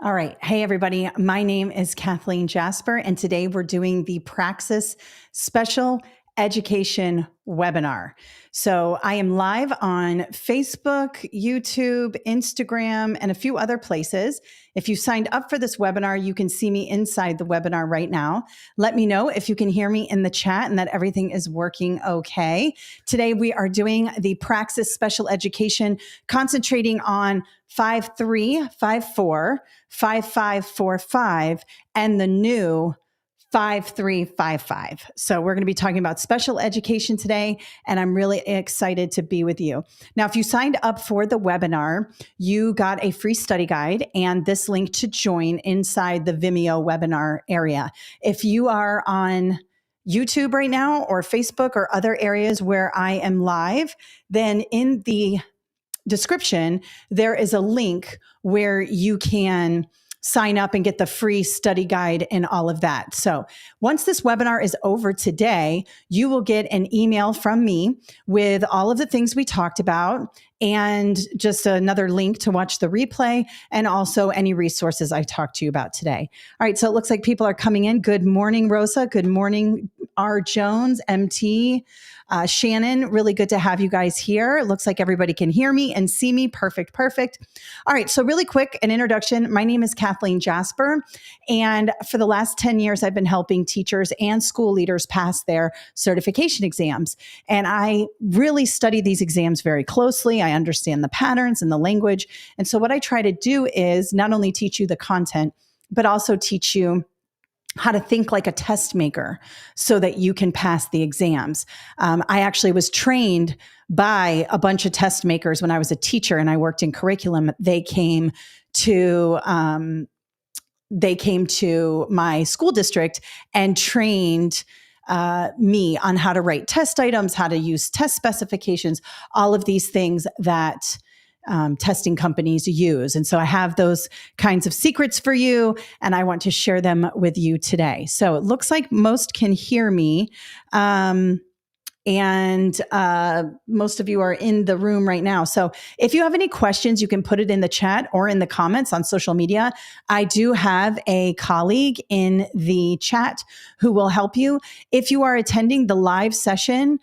All right. Hey, everybody. My name is Kathleen Jasper, and today we're doing the Praxis Special Education webinar. So I am live on Facebook, YouTube, Instagram, and a few other places. If you signed up for this webinar, you can see me inside the webinar right now. Let me know if you can hear me in the chat and that everything is working okay. Today we are doing the Praxis Special Education, concentrating on 5354, 5545, and the new 5355. So we're going to be talking about special education today, and I'm really excited to be with you. Now, if you signed up for the webinar, you got a free study guide and this link to join inside the Vimeo webinar area. If you are on YouTube right now or Facebook or other areas where I am live, then in the description, there is a link where you can sign up and get the free study guide and all of that. So once this webinar is over today, you will get an email from me with all of the things we talked about and just another link to watch the replay and also any resources I talked to you about today. All right, so it looks like people are coming in. Good morning, Rosa. Good morning, R. Jones, MT. Shannon, really good to have you guys here. It looks like everybody can hear me and see me. Perfect, perfect. All right, so really quick, an introduction. My name is Kathleen Jasper, and for the last 10 years, I've been helping teachers and school leaders pass their certification exams. And I really study these exams very closely. I understand the patterns and the language. And so what I try to do is not only teach you the content, but also teach you how to think like a test maker so that you can pass the exams. I actually was trained by a bunch of test makers when I was a teacher and I worked in curriculum. They came to my school district and trained me on how to write test items, how to use test specifications, all of these things that testing companies use. And so I have those kinds of secrets for you, and I want to share them with you today. So it looks like most can hear me. And most of you are in the room right now. So if you have any questions, you can put it in the chat or in the comments on social media. I do have a colleague in the chat who will help you. If you are attending the live session,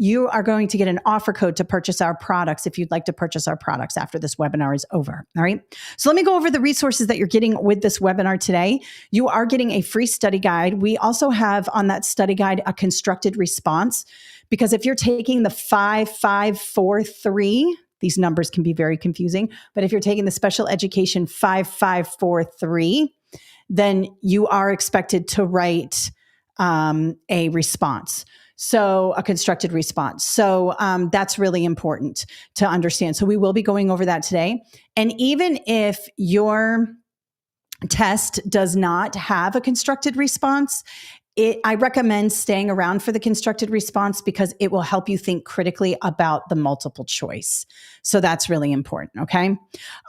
you are going to get an offer code to purchase our products if you'd like to purchase our products after this webinar is over. All right. So let me go over the resources that you're getting with this webinar today. You are getting a free study guide. We also have on that study guide a constructed response, because if you're taking the 5543, these numbers can be very confusing, but if you're taking the special education 5543, then you are expected to write a response. So a constructed response. So that's really important to understand. So we will be going over that today. And even if your test does not have a constructed response, I recommend staying around for the constructed response because it will help you think critically about the multiple choice. So that's really important, okay?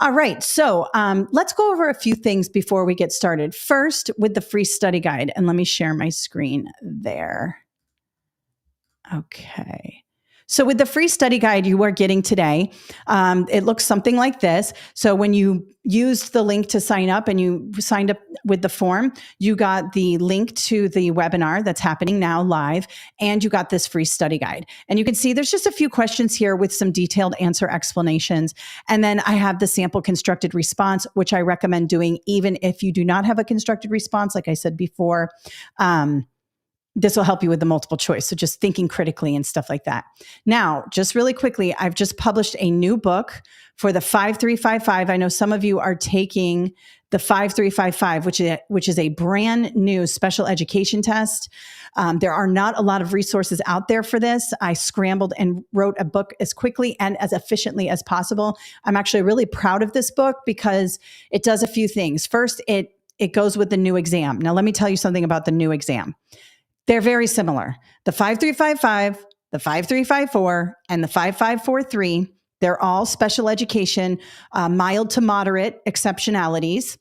All right, so let's go over a few things before we get started. First, with the free study guide, and let me share my screen there. Okay. So with the free study guide you are getting today, it looks something like this. So when you used the link to sign up and you signed up with the form, you got the link to the webinar that's happening now live, and you got this free study guide. And you can see there's just a few questions here with some detailed answer explanations. And then I have the sample constructed response, which I recommend doing even if you do not have a constructed response, like I said before. This will help you with the multiple choice. So just thinking critically and stuff like that. Now, just really quickly, I've just published a new book for the 5355. I know some of you are taking the 5355, which is a brand new special education test. There are not a lot of resources out there for this. I scrambled and wrote a book as quickly and as efficiently as possible. I'm actually really proud of this book because it does a few things. First, it goes with the new exam. Now, let me tell you something about the new exam. They're very similar. The 5355, the 5354, and the 5543, they're all special education, mild to moderate exceptionalities.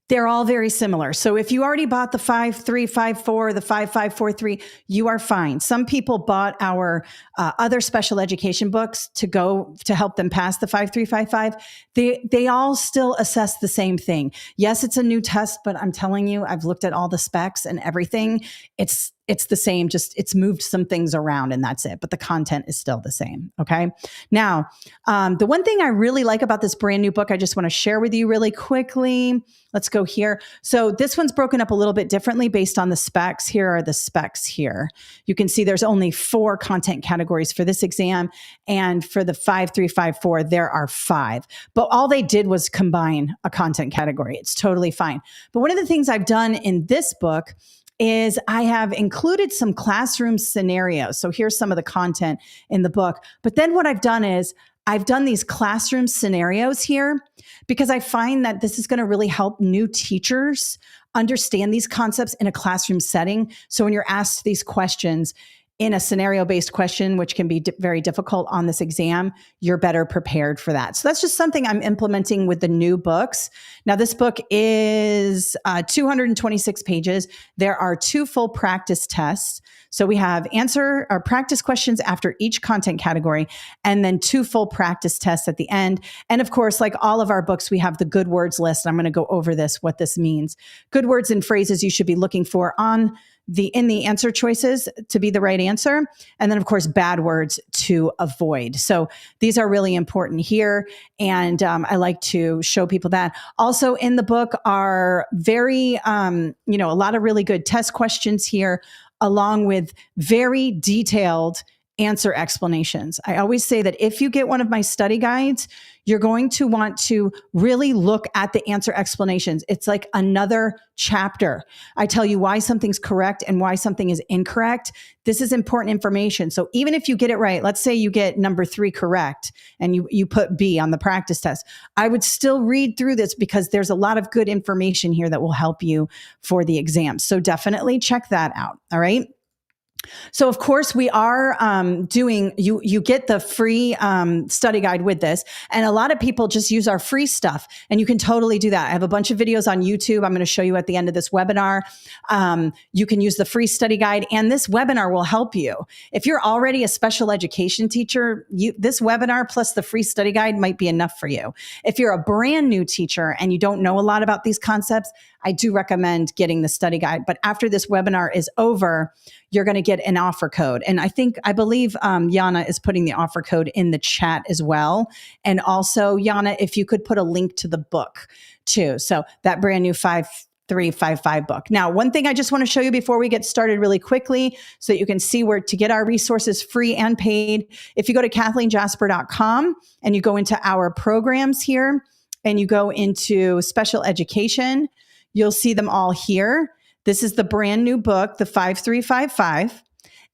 They're all very similar. So if you already bought the 5354, the 5543, you are fine. Some people bought our other special education books to help them pass the 5355. They all still assess the same thing. Yes, it's a new test, but I'm telling you, I've looked at all the specs and everything. It's the same, just it's moved some things around and that's it. But the content is still the same. Okay. Now, the one thing I really like about this brand new book, I just want to share with you really quickly. Let's go here. So this one's broken up a little bit differently based on the specs. Here are the specs here. You can see there's only 4 content categories for this exam. And for the 5354, there are 5. But all they did was combine a content category. It's totally fine. But one of the things I've done in this book is I have included some classroom scenarios. So here's some of the content in the book. But then what I've done is I've done these classroom scenarios here because I find that this is going to really help new teachers understand these concepts in a classroom setting. So when you're asked these questions in a scenario-based question, which can be very difficult on this exam, you're better prepared for that. So that's just something I'm implementing with the new books. Now, this book is 226 pages. There are 2 full practice tests. So we have answer or practice questions after each content category, and then 2 full practice tests at the end. And of course, like all of our books, we have the good words list. I'm going to go over what this means. Good words and phrases you should be looking for in the answer choices to be the right answer. And then of course, bad words to avoid. So these are really important here. And I like to show people that. Also in the book are very, a lot of really good test questions here, along with very detailed answer explanations. I always say that if you get one of my study guides, you're going to want to really look at the answer explanations. It's like another chapter. I tell you why something's correct and why something is incorrect. This is important information. So even if you get it right, let's say you get number 3 correct and you put B on the practice test, I would still read through this because there's a lot of good information here that will help you for the exam. So definitely check that out. All right. So of course we are doing, you get the free study guide with this. And a lot of people just use our free stuff, and you can totally do that. I have a bunch of videos on YouTube. I'm going to show you at the end of this webinar. You can use the free study guide, and this webinar will help you. If you're already a special education teacher, this webinar plus the free study guide might be enough for you. If you're a brand new teacher and you don't know a lot about these concepts, I do recommend getting the study guide. But after this webinar is over, you're going to get an offer code. And I believe Yana is putting the offer code in the chat as well. And also, Yana, if you could put a link to the book too. So that brand new 5355 book. Now, one thing I just want to show you before we get started really quickly, so that you can see where to get our resources free and paid. If you go to KathleenJasper.com and you go into our programs here and you go into special education, you'll see them all here. This is the brand new book, the 5355.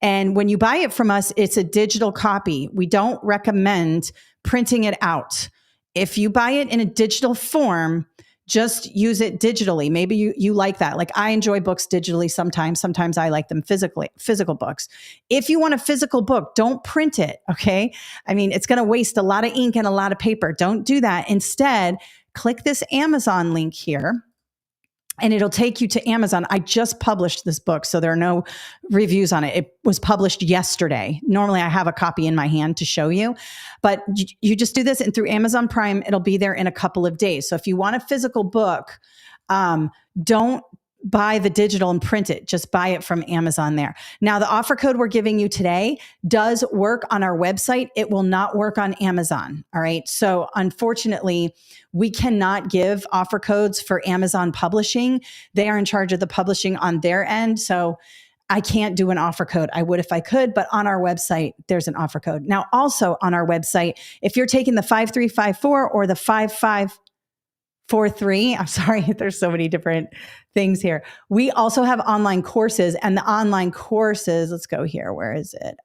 And when you buy it from us, it's a digital copy. We don't recommend printing it out. If you buy it in a digital form, just use it digitally. Maybe you like that. Like I enjoy books digitally sometimes. Sometimes I like them physical books. If you want a physical book, don't print it, okay? I mean, it's going to waste a lot of ink and a lot of paper. Don't do that. Instead, click this Amazon link here, and it'll take you to Amazon. I just published this book, so there are no reviews on it. It was published yesterday. Normally, I have a copy in my hand to show you, but you just do this, and through Amazon Prime, it'll be there in a couple of days. So if you want a physical book, don't buy the digital and print it. Just buy it from Amazon there. Now, the offer code we're giving you today does work on our website. It will not work on Amazon. All right. So unfortunately, we cannot give offer codes for Amazon publishing. They are in charge of the publishing on their end. So I can't do an offer code. I would if I could, but on our website, there's an offer code. Now, also on our website, if you're taking the 5354 or the 5543, I'm sorry, there's so many different things here. We also have online courses, and the online courses, let's go here. Where is it?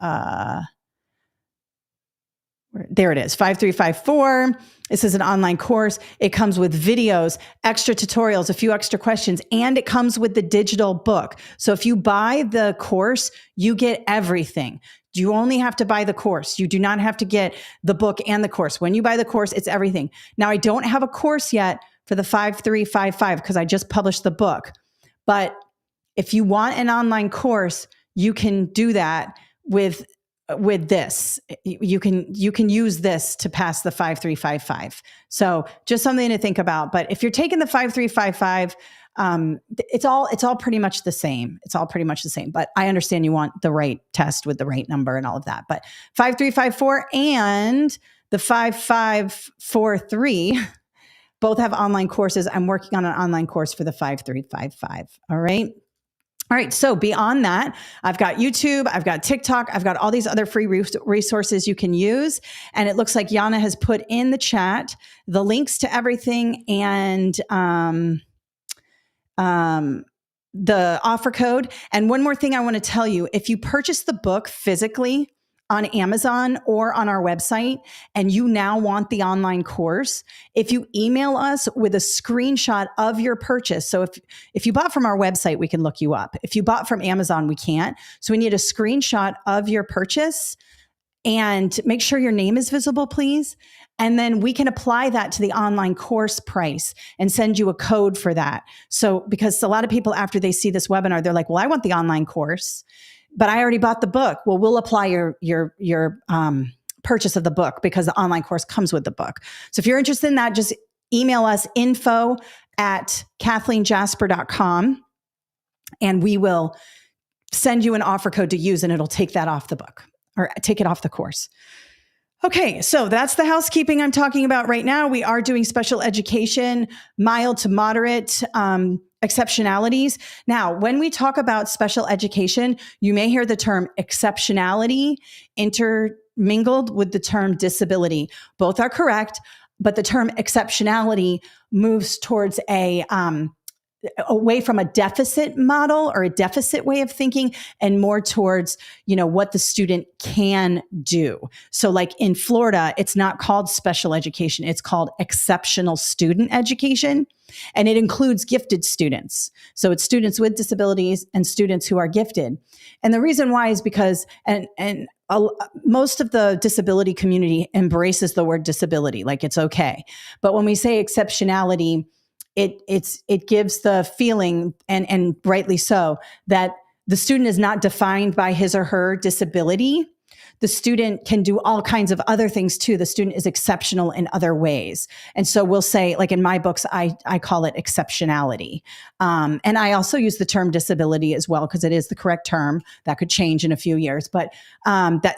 There it is, 5354. This is an online course. It comes with videos, extra tutorials, a few extra questions, and it comes with the digital book. So if you buy the course, you get everything. You only have to buy the course. You do not have to get the book and the course. When you buy the course, it's everything. Now, I don't have a course yet for the 5355 because I just published the book. But if you want an online course, you can do that with this. You can use this to pass the 5355. So just something to think about. But if you're taking the 5355, it's all pretty much the same. It's all pretty much the same. But I understand you want the right test with the right number and all of that. But 5354 and the 5543 both have online courses. I'm working on an online course for the 5355. All right. All right. So beyond that, I've got YouTube, I've got TikTok, I've got all these other free resources you can use. And it looks like Yana has put in the chat the links to everything and the offer code. And one more thing I want to tell you, if you purchase the book physically on Amazon or on our website, and you now want the online course, if you email us with a screenshot of your purchase. So if you bought from our website, we can look you up. If you bought from Amazon, we can't. So we need a screenshot of your purchase and make sure your name is visible, please. And then we can apply that to the online course price and send you a code for that. So because a lot of people, after they see this webinar, they're like, well, I want the online course, but I already bought the book. Well, we'll apply your purchase of the book because the online course comes with the book. So if you're interested in that, just email us info@kathleenjasper.com and we will send you an offer code to use and it'll take that off the book or take it off the course. Okay, so that's the housekeeping I'm talking about right now. We are doing special education, mild to moderate exceptionalities. Now, when we talk about special education, you may hear the term exceptionality intermingled with the term disability. Both are correct, but the term exceptionality moves towards away from a deficit model or a deficit way of thinking and more towards, what the student can do. So like in Florida, it's not called special education. It's called exceptional student education. And it includes gifted students. So it's students with disabilities and students who are gifted. And the reason why is because, most of the disability community embraces the word disability, like it's okay. But when we say exceptionality, it gives the feeling, and rightly so, that the student is not defined by his or her disability. The student can do all kinds of other things too. The student is exceptional in other ways. And so we'll say, like in my books, I call it exceptionality. And I also use the term disability as well, because it is the correct term. That could change in a few years. But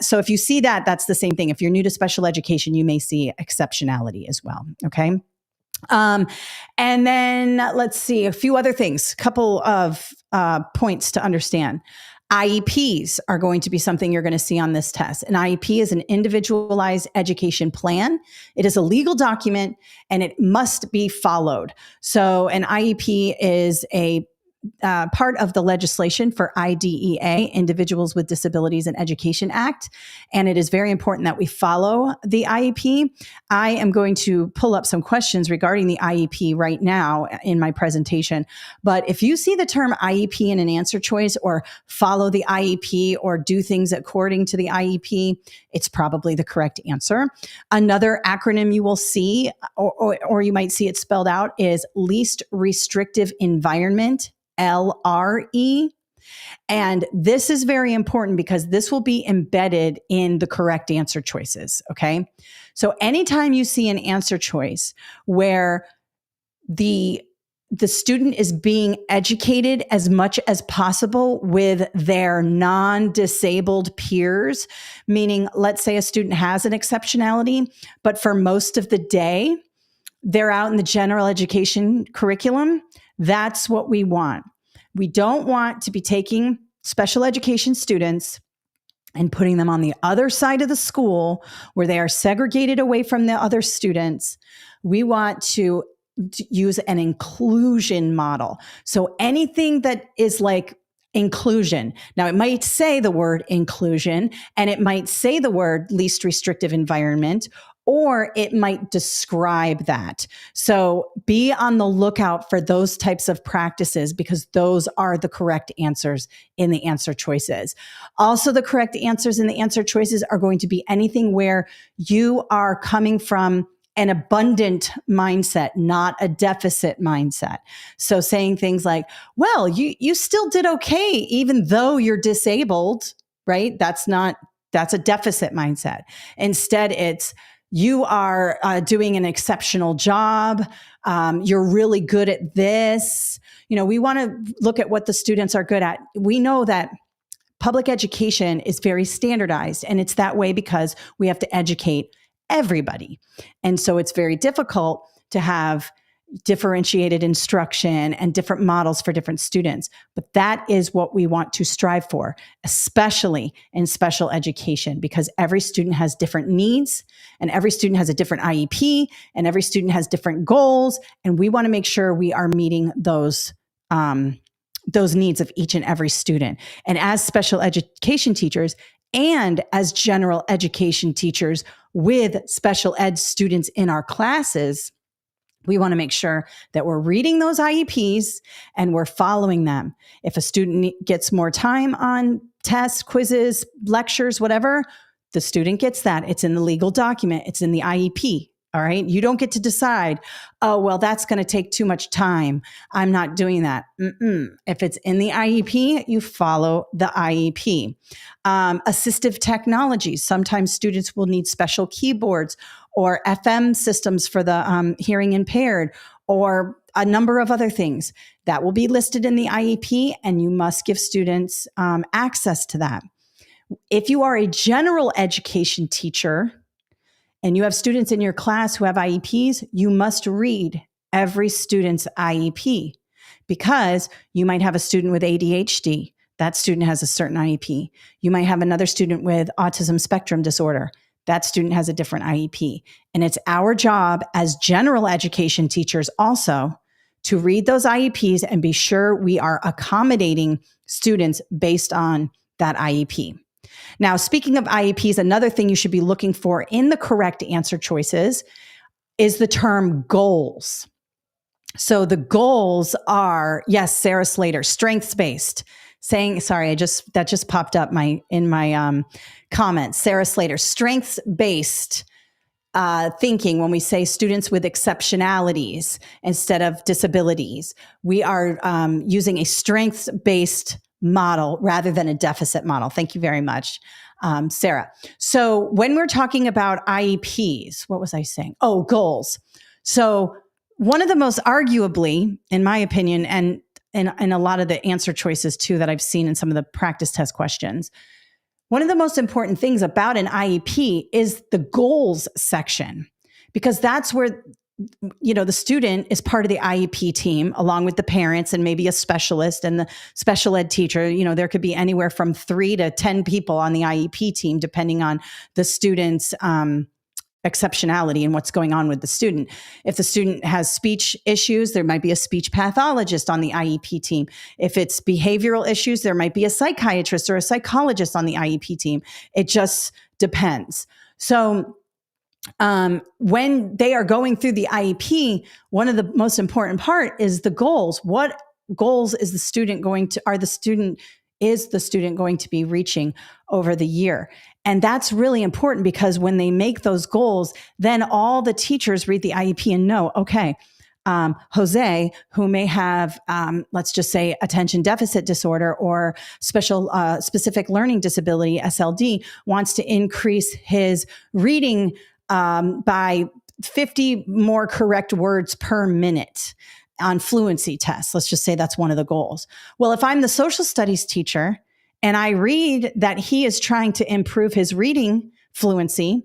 so if you see that, that's the same thing. If you're new to special education, you may see exceptionality as well. Okay. And then let's see a few other things, couple of points to understand. IEPs are going to be something you're going to see on this test. An IEP is an individualized education plan. It is a legal document and it must be followed. So an IEP is a part of the legislation for IDEA, Individuals with Disabilities in Education Act. And it is very important that we follow the IEP. I am going to pull up some questions regarding the IEP right now in my presentation. But if you see the term IEP in an answer choice or follow the IEP or do things according to the IEP, it's probably the correct answer. Another acronym you will see, or you might see it spelled out, is Least Restrictive Environment, LRE. And this is very important because this will be embedded in the correct answer choices. Okay. So anytime you see an answer choice where the student is being educated as much as possible with their non-disabled peers, meaning let's say a student has an exceptionality, but for most of the day, they're out in the general education curriculum. That's what we want. We don't want to be taking special education students and putting them on the other side of the school where they are segregated away from the other students. We want to use an inclusion model. So anything that is like inclusion. Now, it might say the word inclusion and it might say the word least restrictive environment, or it might describe that. So be on the lookout for those types of practices because those are the correct answers in the answer choices. Also, the correct answers in the answer choices are going to be anything where you are coming from an abundant mindset, not a deficit mindset. So saying things like, well, you still did okay, even though you're disabled, right? That's a deficit mindset. Instead, it's, you are doing an exceptional job. You're really good at this. We want to look at what the students are good at. We know that public education is very standardized, and it's that way because we have to educate everybody. And so it's very difficult to have differentiated instruction and different models for different students. But that is what we want to strive for, especially in special education, because every student has different needs and every student has a different IEP and every student has different goals. And we want to make sure we are meeting those needs of each and every student. And as special education teachers and as general education teachers with special ed students in our classes, we want to make sure that we're reading those IEPs and we're following them. If a student gets more time on tests, quizzes, lectures, whatever, the student gets that. It's in the legal document. It's in the IEP. All right. You don't get to decide, oh, well, that's going to take too much time. I'm not doing that. If it's in the IEP, you follow the IEP. Assistive technologies. Sometimes students will need special keyboards or FM systems for the hearing impaired, or a number of other things that will be listed in the IEP, and you must give students access to that. If you are a general education teacher, and you have students in your class who have IEPs, you must read every student's IEP, because you might have a student with ADHD. That student has a certain IEP. You might have another student with autism spectrum disorder. That student has a different IEP. And it's our job as general education teachers also to read those IEPs and be sure we are accommodating students based on that IEP. Now, speaking of IEPs, another thing you should be looking for in the correct answer choices is the term goals. So the goals are, yes, Sarah Slater, strengths-based. That just popped up in my comments. Sarah Slater, strengths-based thinking. When we say students with exceptionalities instead of disabilities, we are using a strengths-based model rather than a deficit model. Thank you very much, Sarah. So when we're talking about IEPs, what was I saying? Oh, goals. So one of the most arguably, in my opinion, and a lot of the answer choices too that I've seen in some of the practice test questions, one of the most important things about an IEP is the goals section, because that's where the student is part of the IEP team along with the parents and maybe a specialist and the special ed teacher. There could be anywhere from 3 to 10 people on the IEP team, depending on the student's exceptionality and what's going on with the student. If the student has speech issues, there might be a speech pathologist on the IEP team. If it's behavioral issues, there might be a psychiatrist or a psychologist on the IEP team. It just depends. So when they are going through the IEP, one of the most important part is the goals. What goals is the student going to be reaching over the year? And that's really important, because when they make those goals, then all the teachers read the IEP and know, okay, Jose, who may have, let's just say, attention deficit disorder or specific learning disability, SLD, wants to increase his reading by 50 more correct words per minute on fluency tests. Let's just say that's one of the goals. Well, if I'm the social studies teacher and I read that he is trying to improve his reading fluency,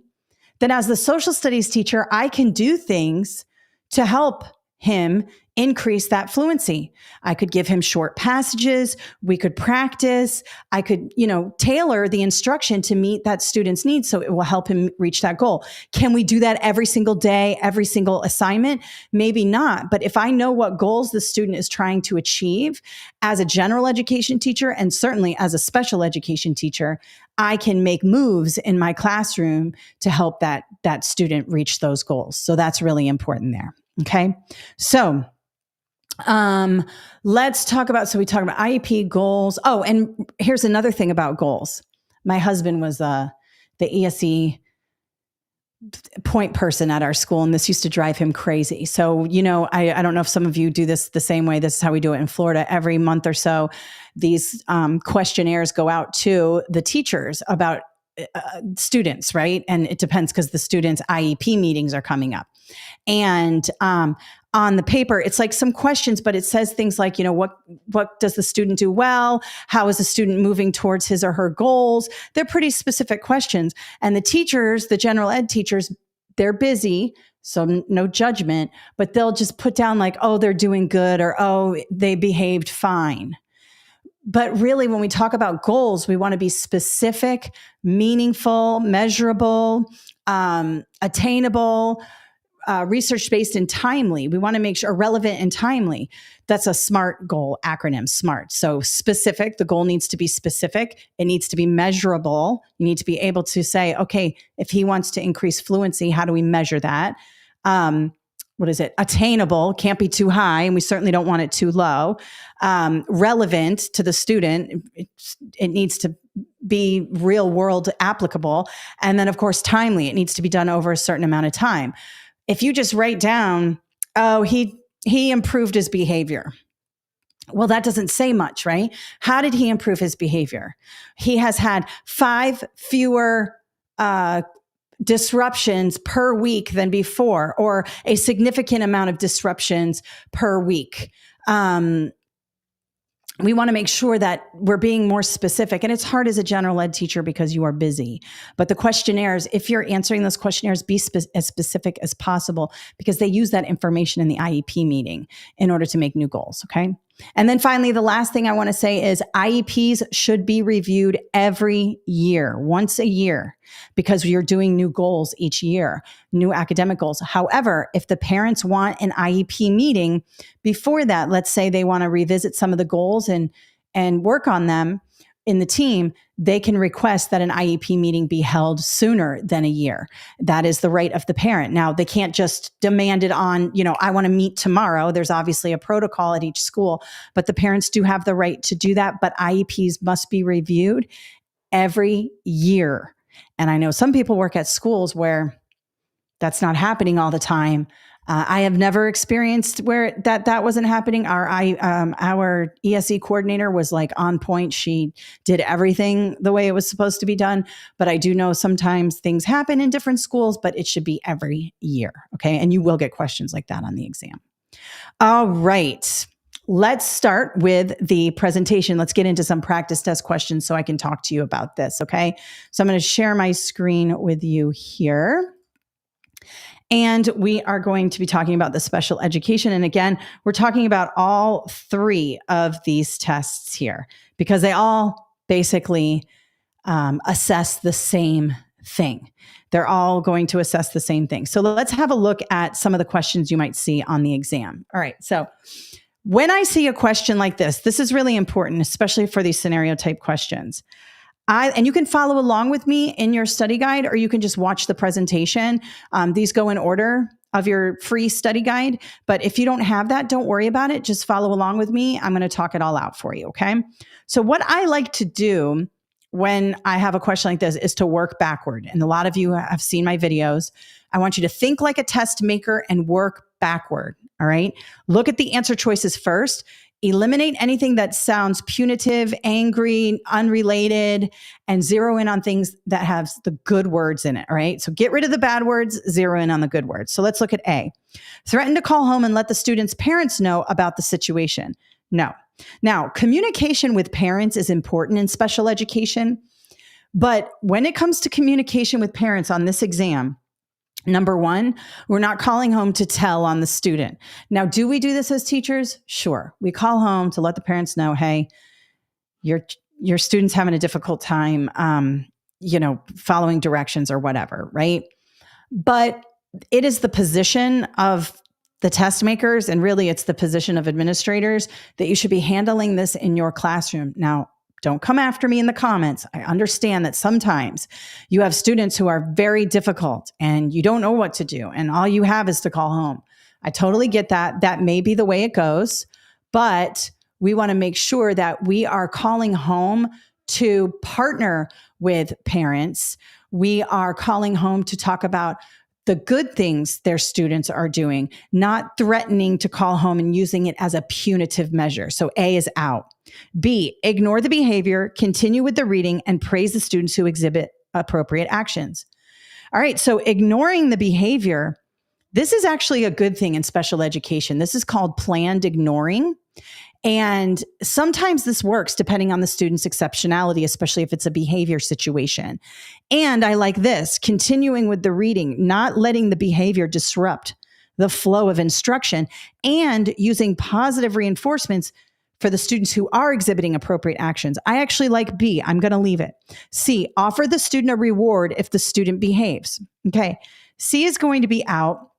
then as the social studies teacher, I can do things to help him increase that fluency. I could give him short passages. We could practice. I could, tailor the instruction to meet that student's needs so it will help him reach that goal. Can we do that every single day, every single assignment? Maybe not. But if I know what goals the student is trying to achieve as a general education teacher, and certainly as a special education teacher, I can make moves in my classroom to help that student reach those goals. So that's really important there. Okay. So let's talk about, we talk about IEP goals. Oh, and here's another thing about goals. My husband was the ESE point person at our school, and this used to drive him crazy. So, I don't know if some of you do this the same way. This is how we do it in Florida. Every month or so, these questionnaires go out to the teachers about students, right? And it depends because the students' IEP meetings are coming up. And on the paper, it's like some questions, but it says things like, what does the student do well? How is the student moving towards his or her goals? They're pretty specific questions. And the teachers, the general ed teachers, they're busy. So no judgment, but they'll just put down like, oh, they're doing good, or, oh, they behaved fine. But really, when we talk about goals, we want to be specific, meaningful, measurable, attainable, research-based, and timely. We want to make sure relevant and timely. That's a SMART goal acronym, SMART. So specific, the goal needs to be specific. It needs to be measurable. You need to be able to say, okay, if he wants to increase fluency, how do we measure that? What is it? Attainable, can't be too high, and we certainly don't want it too low. Relevant to the student, it needs to be real world applicable. And then, of course, timely. It needs to be done over a certain amount of time. If you just write down, oh, he improved his behavior. Well, that doesn't say much, right? How did he improve his behavior? He has had 5 fewer disruptions per week than before, or a significant amount of disruptions per week. We want to make sure that we're being more specific. And it's hard as a general ed teacher because you are busy. But the questionnaires, if you're answering those questionnaires, be as specific as possible, because they use that information in the IEP meeting in order to make new goals, okay? And then finally, the last thing I want to say is IEPs should be reviewed every year, once a year, because you're doing new goals each year, new academic goals. However, if the parents want an IEP meeting before that, let's say they want to revisit some of the goals and work on them in the team, they can request that an IEP meeting be held sooner than a year. That is the right of the parent. Now, they can't just demand it on, I want to meet tomorrow. There's obviously a protocol at each school, but the parents do have the right to do that. But IEPs must be reviewed every year. And I know some people work at schools where that's not happening all the time. I have never experienced where that wasn't happening. Our ESE coordinator was like on point. She did everything the way it was supposed to be done. But I do know sometimes things happen in different schools, but it should be every year. Okay. And you will get questions like that on the exam. All right. Let's start with the presentation. Let's get into some practice test questions so I can talk to you about this. Okay. So I'm going to share my screen with you here. And we are going to be talking about the special education. And again, we're talking about all 3 of these tests here because they all basically assess the same thing. They're all going to assess the same thing. So let's have a look at some of the questions you might see on the exam. All right. So when I see a question like this is really important, especially for these scenario type questions. And you can follow along with me in your study guide, or you can just watch the presentation. These go in order of your free study guide. But if you don't have that, don't worry about it. Just follow along with me. I'm going to talk it all out for you. Okay. So what I like to do when I have a question like this is to work backward. And a lot of you have seen my videos. I want you to think like a test maker and work backward. All right. Look at the answer choices first. Eliminate anything that sounds punitive, angry, unrelated, and zero in on things that have the good words in it. All right. So get rid of the bad words, zero in on the good words. So let's look at A. Threaten to call home and let the student's parents know about the situation. No. Now, communication with parents is important in special education. But when it comes to communication with parents on this exam, number 1, we're not calling home to tell on the student. Now, do we do this as teachers? Sure. We call home to let the parents know, hey, your student's having a difficult time, following directions or whatever, right? But it is the position of the test makers, and really it's the position of administrators, that you should be handling this in your classroom. Now, don't come after me in the comments. I understand that sometimes you have students who are very difficult and you don't know what to do, and all you have is to call home. I totally get that. That may be the way it goes, but we want to make sure that we are calling home to partner with parents We are calling home to talk about the good things their students are doing, not threatening to call home and using it as a punitive measure. So A is out. B, ignore the behavior, continue with the reading, and praise the students who exhibit appropriate actions. All right, so ignoring the behavior, this is actually a good thing in special education. This is called planned ignoring. And sometimes this works depending on the student's exceptionality, especially if it's a behavior situation. And I like this, continuing with the reading, not letting the behavior disrupt the flow of instruction, and using positive reinforcements for the students who are exhibiting appropriate actions. I actually like B. I'm going to leave it. C, offer the student a reward if the student behaves. Okay. C is going to be out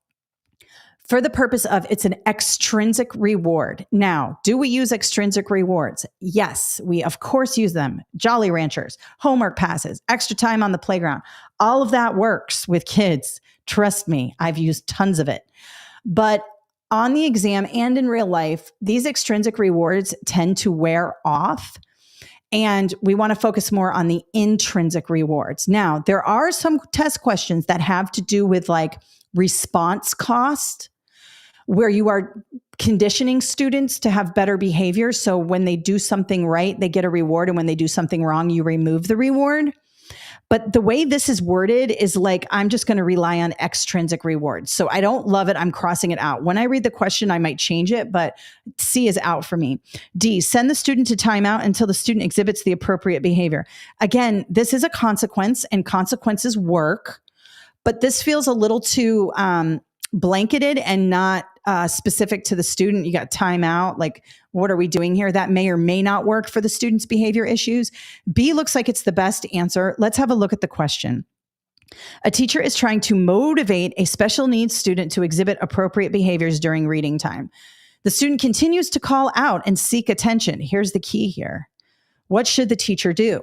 for the purpose of it's an extrinsic reward. Now, do we use extrinsic rewards? Yes, we of course use them. Jolly Ranchers, homework passes, extra time on the playground. All of that works with kids. Trust me, I've used tons of it. But on the exam and in real life, these extrinsic rewards tend to wear off. And we want to focus more on the intrinsic rewards. Now, there are some test questions that have to do with like response cost, where you are conditioning students to have better behavior. So when they do something right, they get a reward. And when they do something wrong, you remove the reward. But the way this is worded is like, I'm just going to rely on extrinsic rewards. So I don't love it. I'm crossing it out. When I read the question, I might change it, but C is out for me. D, send the student to timeout until the student exhibits the appropriate behavior. Again, this is a consequence and consequences work, but this feels a little too blanketed and not specific to the student. You got timeout. Like, what are we doing here? That may or may not work for the student's behavior issues. B looks like it's the best answer. Let's have a look at the question. A teacher is trying to motivate a special needs student to exhibit appropriate behaviors during reading time. The student continues to call out and seek attention. Here's the key here. What should the teacher do?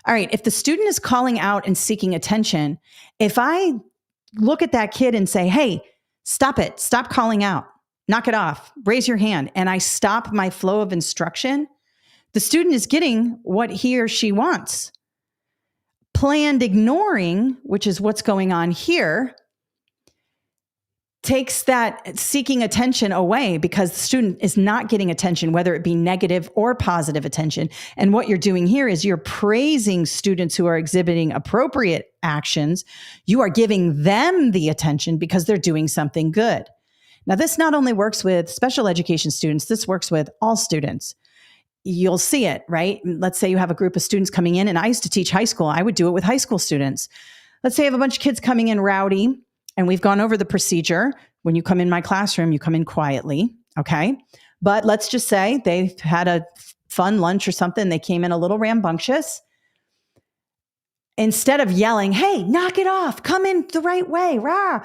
All right, if the student is calling out and seeking attention, if I look at that kid and say, hey, stop it, stop calling out, knock it off, raise your hand, and I stop my flow of instruction, the student is getting what he or she wants. Planned ignoring, which is what's going on here, takes that seeking attention away because the student is not getting attention, whether it be negative or positive attention. And what you're doing here is you're praising students who are exhibiting appropriate actions. You are giving them the attention because they're doing something good. Now, this not only works with special education students, this works with all students. You'll see it, right? Let's say you have a group of students coming in, and I used to teach high school. I would do it with high school students. Let's say I have a bunch of kids coming in rowdy, and we've gone over the procedure. When you come in my classroom, you come in quietly, okay? But let's just say they've had a fun lunch or something. They came in a little rambunctious. Instead of yelling, hey, knock it off, come in the right way, rah,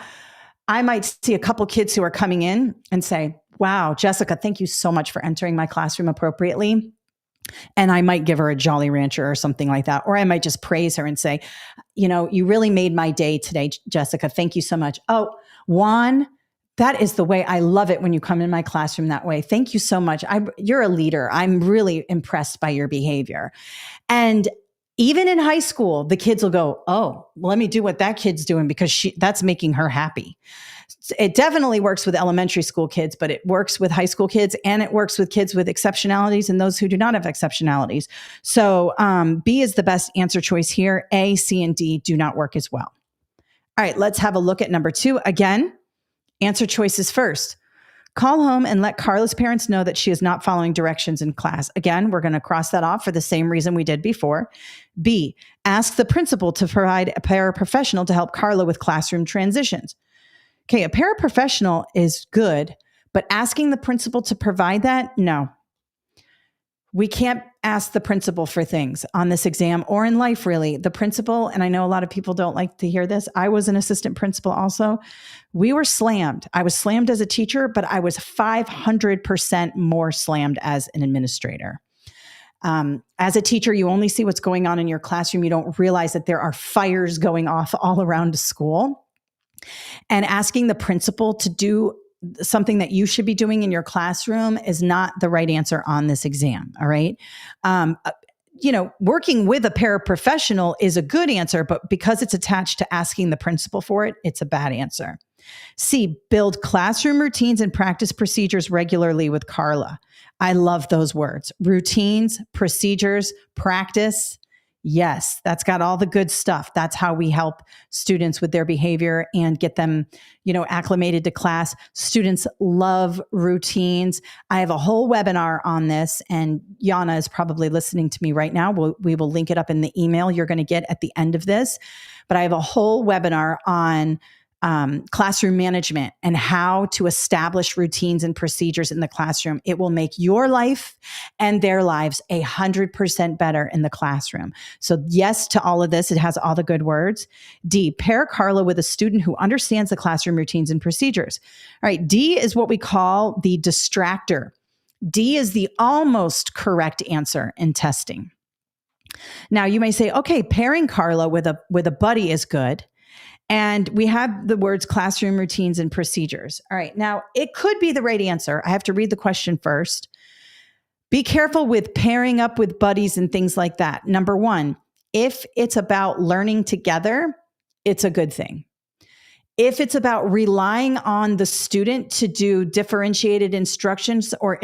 I might see a couple kids who are coming in and say, wow, Jessica, thank you so much for entering my classroom appropriately. And I might give her a Jolly Rancher or something like that. Or I might just praise her and say, you know, you really made my day today, Jessica. Thank you so much. Oh, Juan, that is the way I love it when you come in my classroom that way. Thank you so much. You're a leader. I'm really impressed by your behavior. And even in high school, the kids will go, oh, well, let me do what that kid's doing because that's making her happy. It definitely works with elementary school kids, but it works with high school kids, and it works with kids with exceptionalities and those who do not have exceptionalities. So B is the best answer choice here. A, C, and D do not work as well. All right, let's have a look at number 2. Again, answer choices first. Call home and let Carla's parents know that she is not following directions in class. Again, we're going to cross that off for the same reason we did before. B, ask the principal to provide a paraprofessional to help Carla with classroom transitions. Okay, a paraprofessional is good, but asking the principal to provide that, no. We can't ask the principal for things on this exam or in life, really. The principal, and I know a lot of people don't like to hear this, I was an assistant principal also. We were slammed. I was slammed as a teacher, but I was 500% more slammed as an administrator. As a teacher, you only see what's going on in your classroom. You don't realize that there are fires going off all around the school. And asking the principal to do something that you should be doing in your classroom is not the right answer on this exam. All right. working with a paraprofessional is a good answer, but because it's attached to asking the principal for it, it's a bad answer. C, build classroom routines and practice procedures regularly with Carla. I love those words. Routines, procedures, practice. Yes, that's got all the good stuff. That's how we help students with their behavior and get them, acclimated to class. Students love routines. I have a whole webinar on this, and Yana is probably listening to me right now. We will link it up in the email you're going to get at the end of this. But I have a whole webinar on classroom management and how to establish routines and procedures in the classroom. It will make your life and their lives 100% better in the classroom. So yes to all of this. It has all the good words. D, pair Carla with a student who understands the classroom routines and procedures. All right. D is what we call the distractor. D is the almost correct answer in testing. Now you may say, okay, pairing Carla with a buddy is good. And we have the words classroom routines and procedures. All right. Now, it could be the right answer. I have to read the question first. Be careful with pairing up with buddies and things like that. Number one, if it's about learning together, it's a good thing. If it's about relying on the student to do differentiated instructions or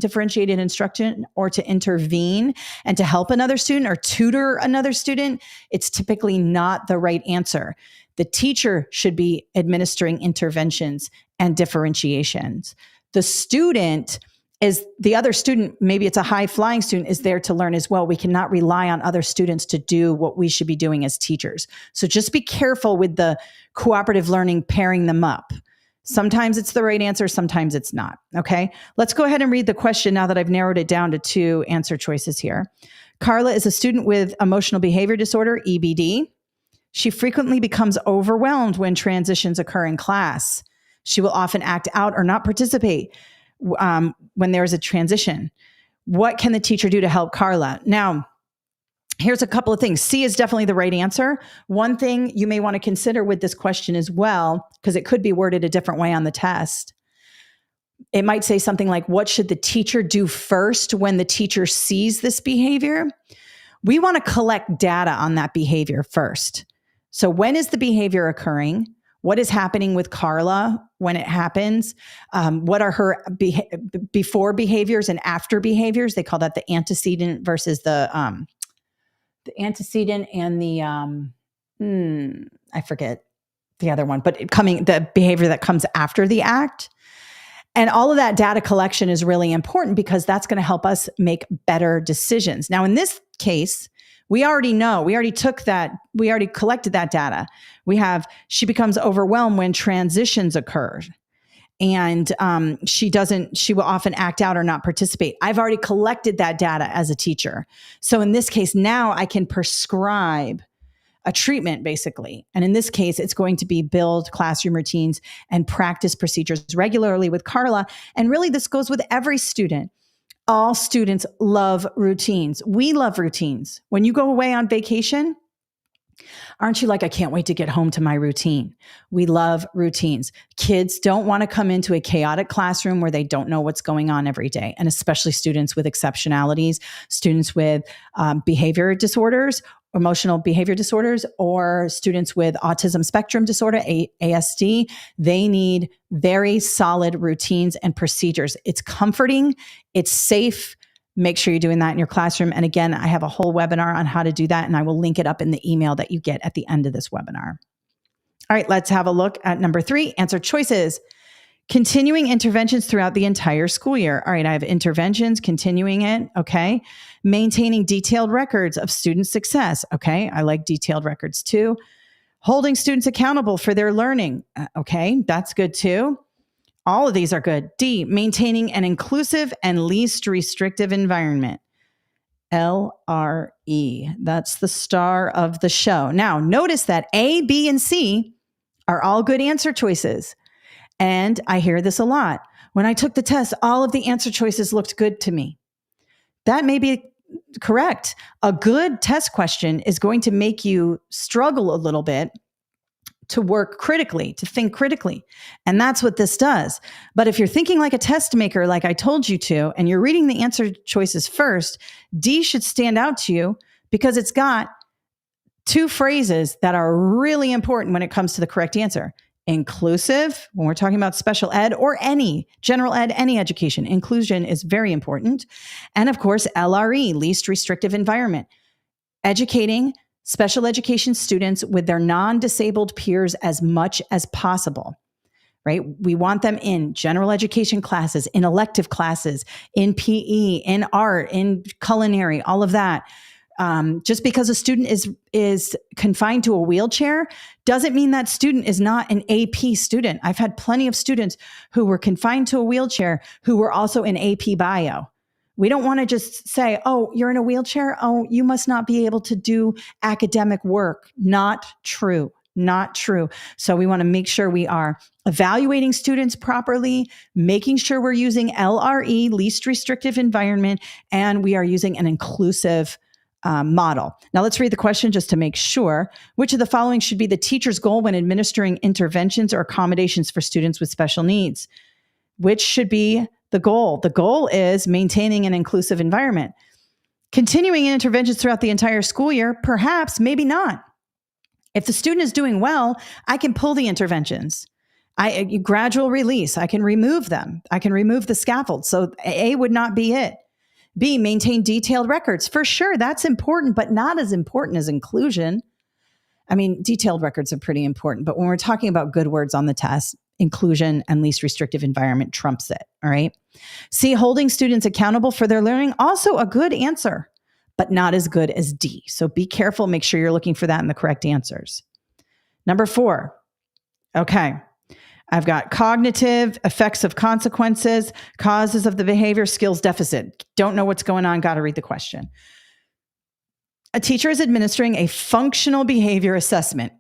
differentiated instruction or to intervene and to help another student or tutor another student, it's typically not the right answer. The teacher should be administering interventions and differentiations. The student is the other student, maybe it's a high flying student, is there to learn as well. We cannot rely on other students to do what we should be doing as teachers. So just be careful with the cooperative learning, pairing them up. Sometimes it's the right answer, sometimes it's not. Okay, let's go ahead and read the question now that I've narrowed it down to 2 answer choices here. Carla is a student with emotional behavior disorder, EBD. She frequently becomes overwhelmed when transitions occur in class. She will often act out or not participate when there is a transition. What can the teacher do to help Carla? Now, here's a couple of things. C is definitely the right answer. One thing you may want to consider with this question as well, because it could be worded a different way on the test. It might say something like, what should the teacher do first when the teacher sees this behavior? We want to collect data on that behavior first. So when is the behavior occurring? What is happening with Carla when it happens? What are her before behaviors and after behaviors? They call that the antecedent versus the antecedent and the, I forget the other one, but the behavior that comes after the act. And all of that data collection is really important because that's going to help us make better decisions. Now, in this case, we already know, we already collected that data. She becomes overwhelmed when transitions occur. And she will often act out or not participate. I've already collected that data as a teacher. So in this case, now I can prescribe a treatment basically. And in this case, it's going to be build classroom routines and practice procedures regularly with Carla. And really this goes with every student. All students love routines. We love routines. When you go away on vacation, aren't you like, I can't wait to get home to my routine? We love routines. Kids don't want to come into a chaotic classroom where they don't know what's going on every day. And especially students with exceptionalities, students with behavior disorders, emotional behavior disorders, or students with autism spectrum disorder, ASD, they need very solid routines and procedures. It's comforting, it's safe. Make sure you're doing that in your classroom. And again, I have a whole webinar on how to do that, and I will link it up in the email that you get at the end of this webinar. All right, let's have a look at number 3, answer choices. Continuing interventions throughout the entire school year. All right, I have interventions, continuing it, okay. Maintaining detailed records of student success, okay. I like detailed records too. Holding students accountable for their learning, okay, that's good too. All of these are good. D, maintaining an inclusive and least restrictive environment. LRE, that's the star of the show. Now, notice that A, B, and C are all good answer choices. And I hear this a lot. When I took the test, all of the answer choices looked good to me. That may be correct. A good test question is going to make you struggle a little bit to work critically, to think critically. And that's what this does. But if you're thinking like a test maker, like I told you to, and you're reading the answer choices first, D should stand out to you because it's got two phrases that are really important when it comes to the correct answer. Inclusive, when we're talking about special ed or any general ed, any education, inclusion is very important. And of course, LRE, least restrictive environment, educating special education students with their non-disabled peers as much as possible, right? We want them in general education classes, in elective classes, in PE, in art, in culinary, all of that. Just because a student is confined to a wheelchair doesn't mean that student is not an AP student. I've had plenty of students who were confined to a wheelchair who were also in AP bio. We don't want to just say, oh, you're in a wheelchair. Oh, you must not be able to do academic work. Not true. Not true. So we want to make sure we are evaluating students properly, making sure we're using LRE, least restrictive environment, and we are using an inclusive model. Now let's read the question just to make sure. Which of the following should be the teacher's goal when administering interventions or accommodations for students with special needs? Which should be the goal? The goal is maintaining an inclusive environment. Continuing interventions throughout the entire school year, perhaps, maybe not. If the student is doing well, I can pull the interventions. Gradual release, I can remove them. I can remove the scaffold. So A would not be it. B, maintain detailed records. For sure, that's important, but not as important as inclusion. I mean, detailed records are pretty important, but when we're talking about good words on the test, inclusion and least restrictive environment trumps it, all right? C, holding students accountable for their learning, also a good answer, but not as good as D. So be careful, make sure you're looking for that in the correct answers. Number 4, okay. I've got cognitive, effects of consequences, causes of the behavior, skills deficit. Don't know what's going on, got to read the question. A teacher is administering a functional behavior assessment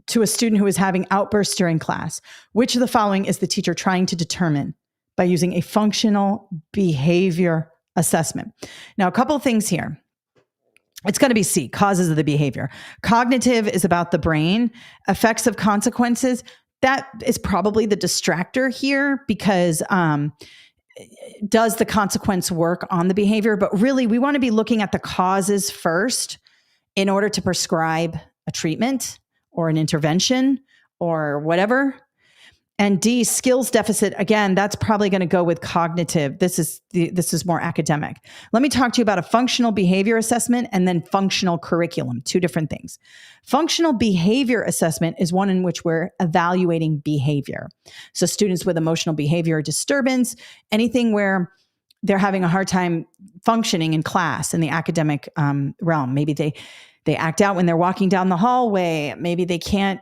to a student who is having outbursts during class. Which of the following is the teacher trying to determine by using a functional behavior assessment? Now, a couple of things here. It's going to be C, causes of the behavior. Cognitive is about the brain. Effects of consequences, that is probably the distractor here because does the consequence work on the behavior? But really, we want to be looking at the causes first in order to prescribe a treatment or an intervention or whatever. And D, skills deficit, again, that's probably going to go with cognitive. This is more academic. Let me talk to you about a functional behavior assessment and then functional curriculum, two different things. Functional behavior assessment is one in which we're evaluating behavior. So students with emotional behavior disturbance, anything where they're having a hard time functioning in class in the academic realm. Maybe they act out when they're walking down the hallway. Maybe they can't,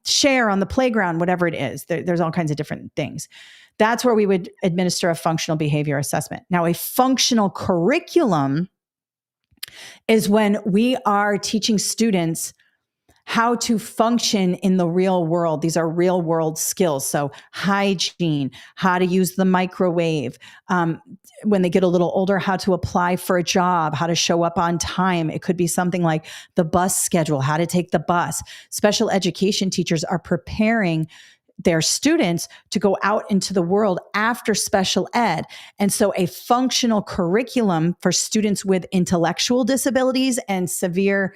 share on the playground, whatever it is. There's all kinds of different things. That's where we would administer a functional behavior assessment. Now, a functional curriculum is when we are teaching students how to function in the real world. These are real world skills. So hygiene, how to use the microwave. When they get a little older, how to apply for a job, how to show up on time. It could be something like the bus schedule, how to take the bus. Special education teachers are preparing their students to go out into the world after special ed. And so a functional curriculum for students with intellectual disabilities and severe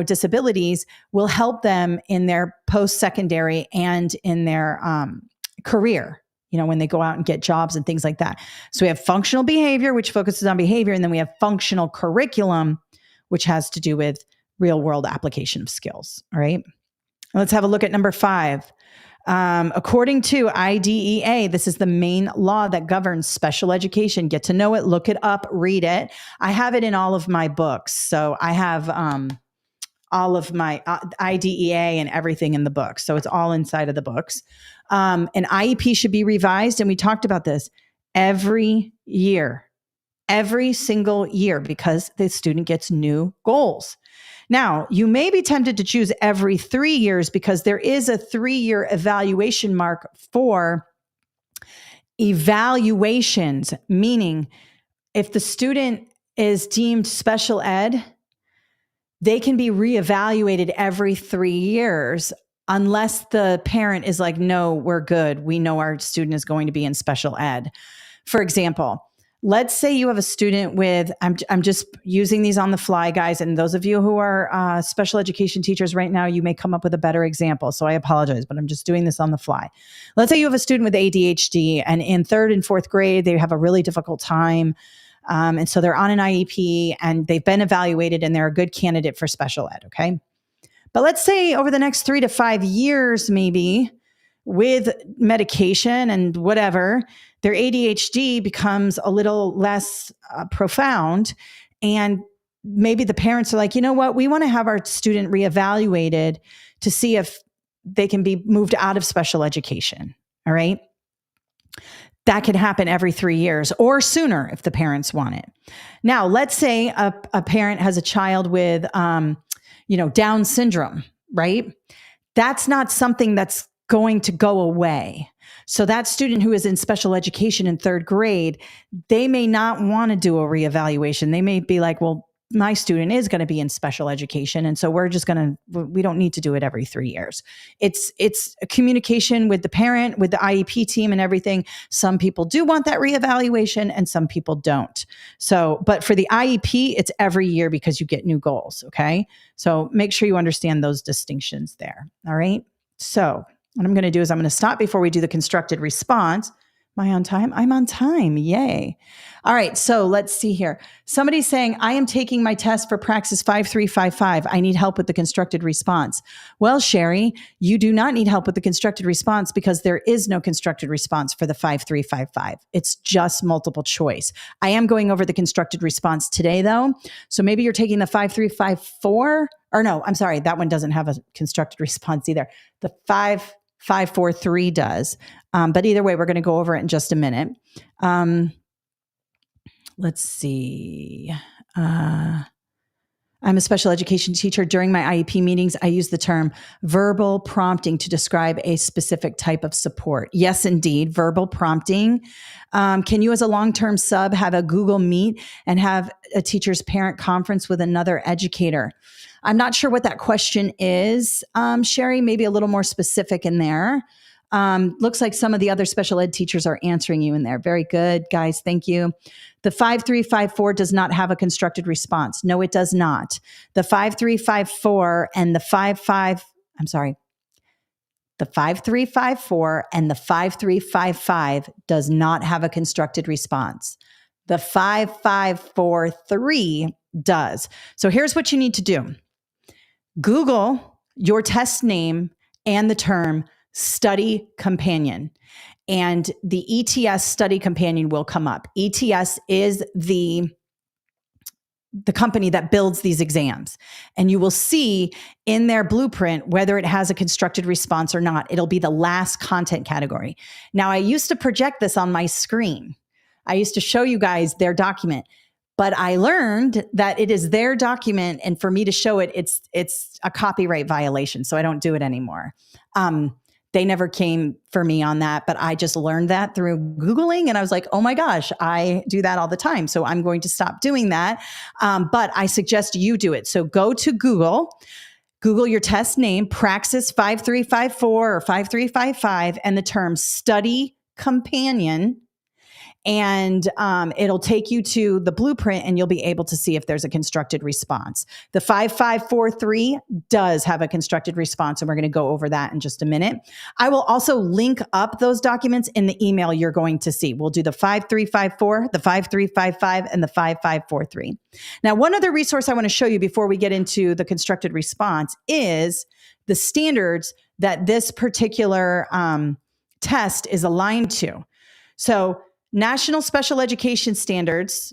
disabilities will help them in their post-secondary and in their career, when they go out and get jobs and things like that. So we have functional behavior, which focuses on behavior. And then we have functional curriculum, which has to do with real world application of skills. All right. Let's have a look at number 5. According to IDEA, this is the main law that governs special education. Get to know it, look it up, read it. I have it in all of my books. So I have all of my IDEA and everything in the book. So it's all inside of the books. An IEP should be revised. And we talked about this every year, every single year, because the student gets new goals. Now, you may be tempted to choose every 3 years because there is a 3-year evaluation mark for evaluations, meaning if the student is deemed special ed, they can be reevaluated every 3 years unless the parent is like, no, we're good. We know our student is going to be in special ed. For example, let's say you have a student with, I'm just using these on the fly, guys. And those of you who are special education teachers right now, you may come up with a better example. So I apologize, but I'm just doing this on the fly. Let's say you have a student with ADHD and in 3rd and 4th grade, they have a really difficult time. And so they're on an IEP and they've been evaluated and they're a good candidate for special ed. Okay. But let's say over the next 3 to 5 years, maybe with medication and whatever, their ADHD becomes a little less profound. And maybe the parents are like, you know what, we want to have our student reevaluated to see if they can be moved out of special education. All right. That can happen every 3 years or sooner if the parents want it. Now, let's say a parent has a child with, Down syndrome, right? That's not something that's going to go away. So that student who is in special education in 3rd grade, they may not want to do a reevaluation. They may be like, well, my student is going to be in special education. And so we don't need to do it every 3 years. It's a communication with the parent, with the IEP team and everything. Some people do want that reevaluation and some people don't. So, but for the IEP, it's every year because you get new goals. Okay. So make sure you understand those distinctions there. All right. So what I'm going to do is I'm going to stop before we do the constructed response. Am I on time? I'm on time. Yay. All right. So let's see here. Somebody's saying, I am taking my test for Praxis 5355. I need help with the constructed response. Well, Sherry, you do not need help with the constructed response because there is no constructed response for the 5355. It's just multiple choice. I am going over the constructed response today, though. So maybe you're taking the 5354, or no, I'm sorry. That one doesn't have a constructed response either. The 5543 does. But either way, we're going to go over it in just a minute. Let's see. I'm a special education teacher. During my IEP meetings, I use the term verbal prompting to describe a specific type of support. Yes, indeed, verbal prompting. Can you, as a long-term sub, have a Google Meet and have a teacher's parent conference with another educator? I'm not sure what that question is, Sherry, maybe a little more specific in there. Looks like some of the other special ed teachers are answering you in there. Very good, guys. Thank you. The 5354 does not have a constructed response. No, it does not. The 5354 and the 5354 and the 5355 does not have a constructed response. The 5543 does. So here's what you need to do. Google your test name and the term study companion, and the ETS study companion will come up. ETS is the company that builds these exams, and you will see in their blueprint whether it has a constructed response or not. It'll be the last content category. Now, I used to project this on my screen. I used to show you guys their document, but I learned that it is their document, and for me to show it, it's a copyright violation, so I don't do it anymore. They never came for me on that, but I just learned that through Googling, and I was like, oh my gosh, I do that all the time. So I'm going to stop doing that. But I suggest you do it. So go to Google your test name, Praxis 5354 or 5355, and the term study companion. And it'll take you to the blueprint and you'll be able to see if there's a constructed response. The 5543 does have a constructed response, and we're going to go over that in just a minute. I will also link up those documents in the email you're going to see. We'll do the 5354, the 5355, and the 5543. Now, one other resource I want to show you before we get into the constructed response is the standards that this particular test is aligned to. So, National Special Education Standards,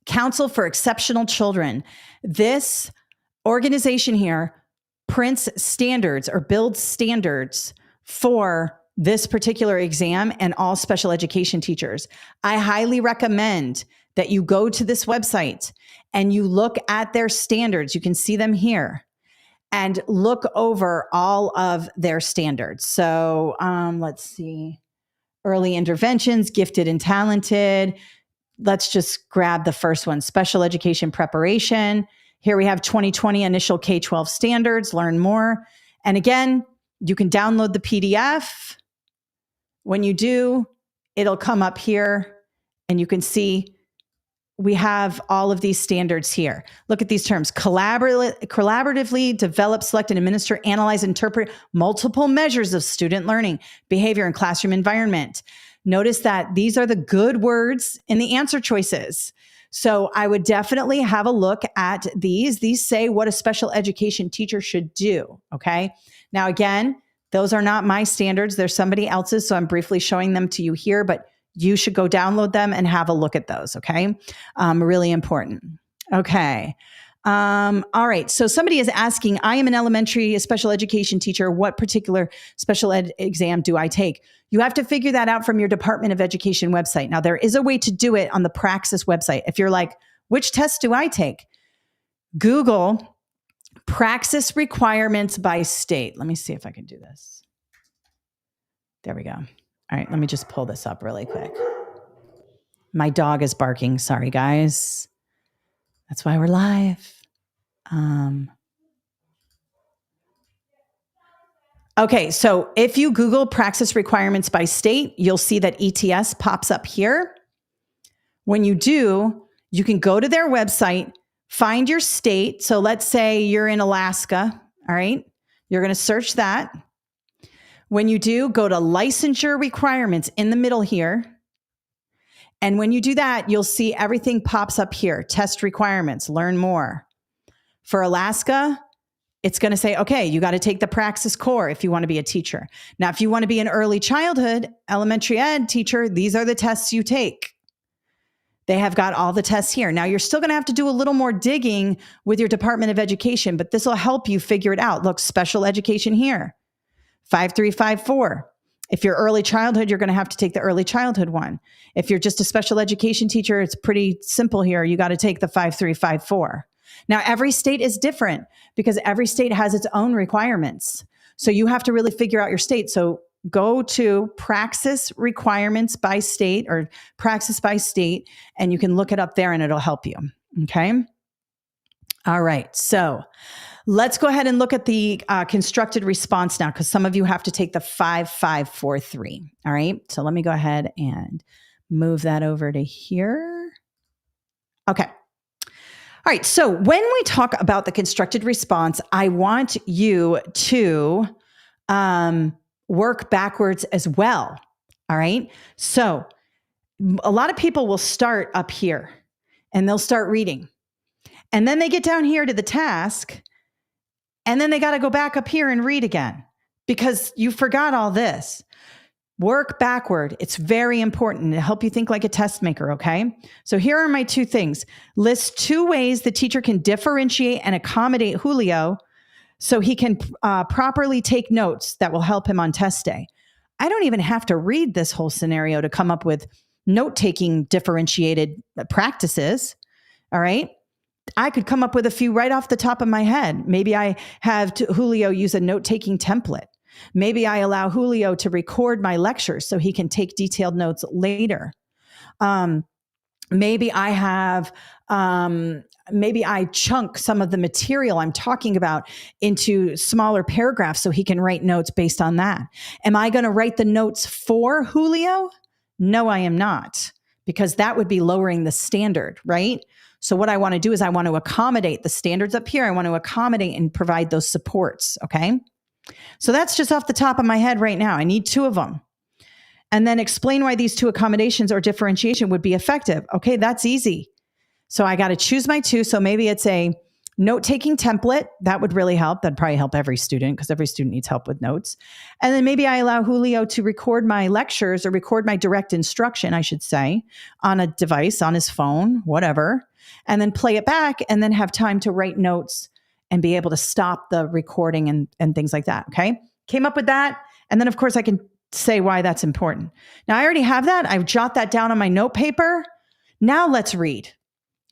Council for Exceptional Children. This organization here prints standards or builds standards for this particular exam and all special education teachers. I highly recommend that you go to this website and you look at their standards. You can see them here. And look over all of their standards. So let's see. Early interventions, gifted and talented. Let's just grab the first one, special education preparation. Here we have 2020 initial K-12 standards, learn more. And again, you can download the PDF. When you do, it'll come up here and you can see we have all of these standards here. Look at these terms: collaboratively develop, select, and administer, analyze, interpret multiple measures of student learning, behavior, and classroom environment. Notice that these are the good words in the answer choices. So I would definitely have a look at these. These say what a special education teacher should do, okay? Now, again, those are not my standards. They're somebody else's, so I'm briefly showing them to you here, but you should go download them and have a look at those, okay? Really important. Okay. All right. So somebody is asking, I am an elementary special education teacher. What particular special ed exam do I take? You have to figure that out from your Department of Education website. Now, there is a way to do it on the Praxis website. If you're like, which test do I take? Google Praxis requirements by state. Let me see if I can do this. There we go. All right, let me just pull this up really quick. My dog is barking. Sorry, guys. That's why we're live. Okay, so if you Google Praxis requirements by state, you'll see that ETS pops up here. When you do, you can go to their website, find your state. So let's say you're in Alaska, all right? You're going to search that. When you do, go to licensure requirements in the middle here. And when you do that, you'll see everything pops up here. Test requirements, learn more. For Alaska, it's going to say, okay, you got to take the Praxis core if you want to be a teacher. Now, if you want to be an early childhood elementary ed teacher, these are the tests you take. They have got all the tests here. Now, you're still going to have to do a little more digging with your Department of Education, but this will help you figure it out. Look, special education here. 5354. If you're early childhood, you're going to have to take the early childhood one. If you're just a special education teacher, it's pretty simple here. You got to take the 5354. Now, every state is different because every state has its own requirements. So you have to really figure out your state. So go to Praxis requirements by state or Praxis by state, and you can look it up there and it'll help you. Okay. All right. So let's go ahead and look at the constructed response now, because some of you have to take the 5543. All right. So let me go ahead and move that over to here. Okay. All right. So when we talk about the constructed response, I want you to work backwards as well. All right. So a lot of people will start up here and they'll start reading. And then they get down here to the task. And then they got to go back up here and read again because you forgot all this. Work backward. It's very important to help you think like a test maker, okay? So here are my two things. List 2 ways the teacher can differentiate and accommodate Julio so he can properly take notes that will help him on test day. I don't even have to read this whole scenario to come up with note-taking differentiated practices, all right? I could come up with a few right off the top of my head. Maybe I have Julio use a note-taking template. Maybe I allow Julio to record my lectures so he can take detailed notes later. Maybe I have, maybe I chunk some of the material I'm talking about into smaller paragraphs so he can write notes based on that. Am I going to write the notes for Julio? No, I am not, because that would be lowering the standard, right? So what I want to do is I want to accommodate the standards up here. I want to accommodate and provide those supports, okay? So that's just off the top of my head right now. I need 2 of them. And then explain why these 2 accommodations or differentiation would be effective. Okay, that's easy. So I got to choose my 2. So maybe it's a note-taking template. That would really help. That'd probably help every student because every student needs help with notes. And then maybe I allow Julio to record my lectures or record my direct instruction, I should say, on a device, on his phone, whatever, and then play it back and then have time to write notes and be able to stop the recording and things like that. Okay. Came up with that. And then of course I can say why that's important. Now I already have that. I've jot that down on my note paper. Now let's read.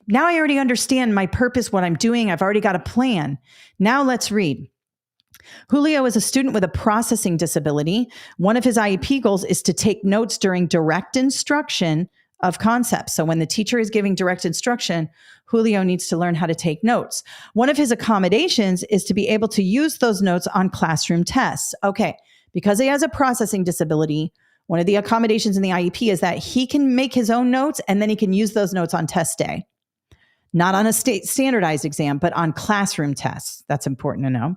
Now I already understand my purpose, what I'm doing. I've already got a plan. Now let's read. Julio is a student with a processing disability. One of his IEP goals is to take notes during direct instruction of concepts. So when the teacher is giving direct instruction, Julio needs to learn how to take notes. One of his accommodations is to be able to use those notes on classroom tests. Okay, because he has a processing disability, one of the accommodations in the IEP is that he can make his own notes and then he can use those notes on test day. Not on a state standardized exam, but on classroom tests. That's important to know.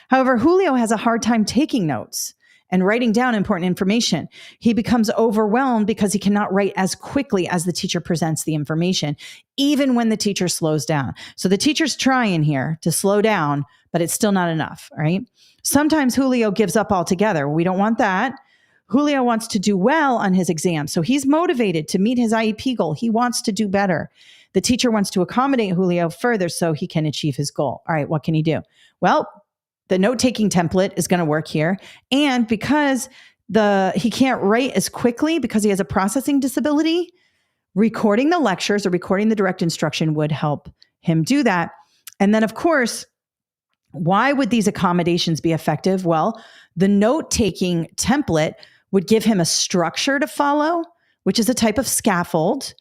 However, Julio has a hard time taking notes and writing down important information. He becomes overwhelmed because he cannot write as quickly as the teacher presents the information, even when the teacher slows down. So the teacher's trying here to slow down, but it's still not enough, right? Sometimes Julio gives up altogether. We don't want that. Julio wants to do well on his exam. So he's motivated to meet his IEP goal. He wants to do better. The teacher wants to accommodate Julio further so he can achieve his goal. All right, what can he do? Well, the note-taking template is going to work here. And because he can't write as quickly because he has a processing disability, recording the lectures or recording the direct instruction would help him do that. And then, of course, why would these accommodations be effective? Well, the note-taking template would give him a structure to follow, which is a type of scaffold.